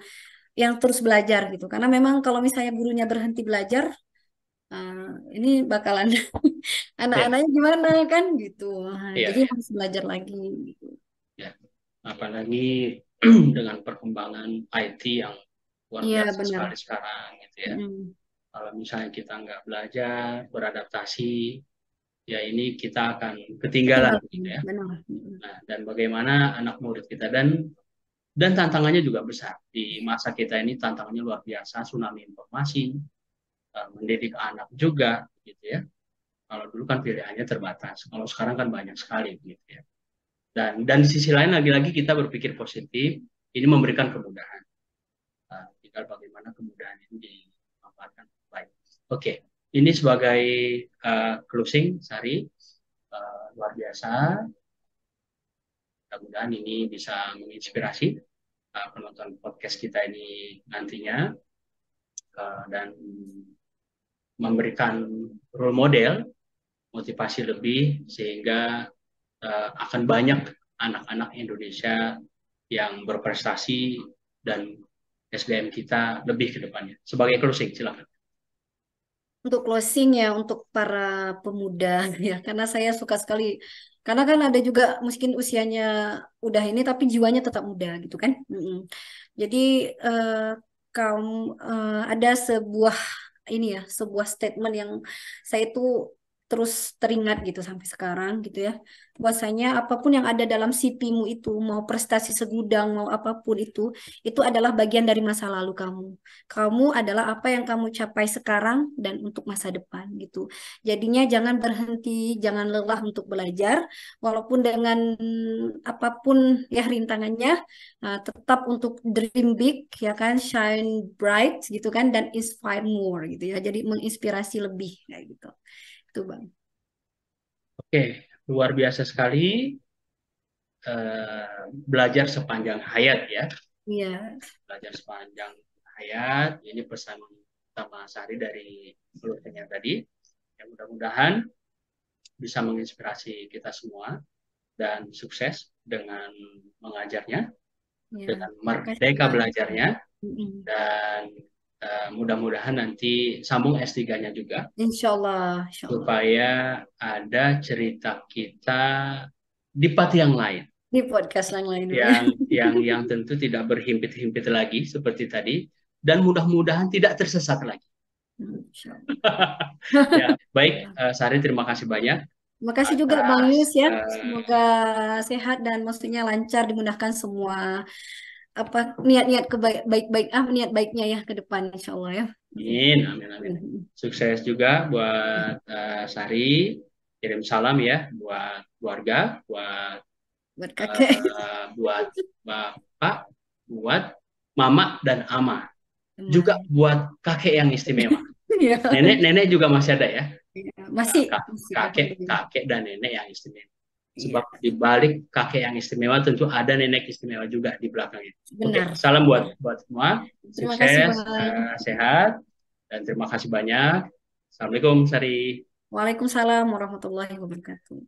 yang terus belajar gitu. Karena memang kalau misalnya gurunya berhenti belajar, eh, ini bakalan Ya, anak-anaknya gimana kan gitu. Nah, ya, jadi ya, harus belajar lagi gitu. ya. Apalagi dengan perkembangan IT yang luar Iya biasa benar. sekali sekarang gitu ya. Mm. Kalau misalnya kita nggak belajar, beradaptasi, ya ini kita akan ketinggalan Ketinggalan gitu ya. benar. Mm. Nah, dan bagaimana anak murid kita, dan tantangannya juga besar di masa kita ini, tantangannya luar biasa, tsunami informasi, mendidik anak juga gitu ya. Kalau dulu kan pilihannya terbatas, kalau sekarang kan banyak sekali gitu ya. Dan di sisi lain lagi-lagi kita berpikir positif, ini memberikan kemudahan. Tinggal bagaimana kemudahan ini dimanfaatkan baik. Oke, ini sebagai closing, Sari, luar biasa. Mudah-mudahan ini bisa menginspirasi penonton podcast kita ini nantinya, dan memberikan role model, motivasi lebih, sehingga akan banyak anak-anak Indonesia yang berprestasi dan SDM kita lebih ke depannya. Sebagai closing, silakan. Untuk closing ya untuk para pemuda ya karena saya suka sekali karena kan ada juga mungkin usianya udah ini tapi jiwanya tetap muda gitu kan. Mm-mm. Jadi eh, kaum ada sebuah ini ya sebuah statement yang saya itu terus teringat gitu sampai sekarang gitu ya. Bahwasanya apapun yang ada dalam CV-mu itu mau prestasi segudang mau apapun itu adalah bagian dari masa lalu kamu. Kamu adalah apa yang kamu capai sekarang dan untuk masa depan gitu. Jadinya jangan berhenti, jangan lelah untuk belajar, walaupun dengan apapun ya rintangannya, tetap untuk dream big ya kan, shine bright gitu kan, dan inspire more gitu ya. Jadi menginspirasi lebih kayak gitu. Itu Bang. Oke, luar biasa sekali, belajar sepanjang hayat ya. Iya, Belajar sepanjang hayat, ini pesan utama Sari dari keluarganya tadi. Yang mudah-mudahan bisa menginspirasi kita semua dan sukses dengan mengajarnya, iya. dengan Makasih merdeka Bang. belajarnya, Mm-mm. dan mudah-mudahan nanti sambung S3-nya juga Insya Allah, insya Allah. supaya ada cerita kita di part yang lain Di podcast yang lain dulu ya. yang tentu tidak berhimpit-himpit lagi seperti tadi dan mudah-mudahan tidak tersesat lagi. Insya Ya, Allah. baik, Sari, terima kasih banyak Makasih juga Bang atas Yus ya. Semoga sehat dan maksudnya lancar dimudahkan semua apa niat-niat baik-baik niat baiknya ya ke depan insya Allah ya. Oke. amin, amin, amin. Sukses juga buat Sari. Kirim salam ya buat keluarga, Buat kakek. buat bapak, buat mama dan ama. Juga Teman. buat kakek yang istimewa. Iya. Nenek-nenek juga masih ada ya. Iya. Masih, masih Kakek, alhamdulillah. kakek dan nenek yang istimewa. Iya, Sebab di balik kakek yang istimewa tentu ada nenek istimewa juga di belakangnya. Oke, benar. salam buat semua. Terima kasih Sukses, Bang. sehat, dan terima kasih banyak. Assalamualaikum, Sari. Waalaikumsalam warahmatullahi wabarakatuh.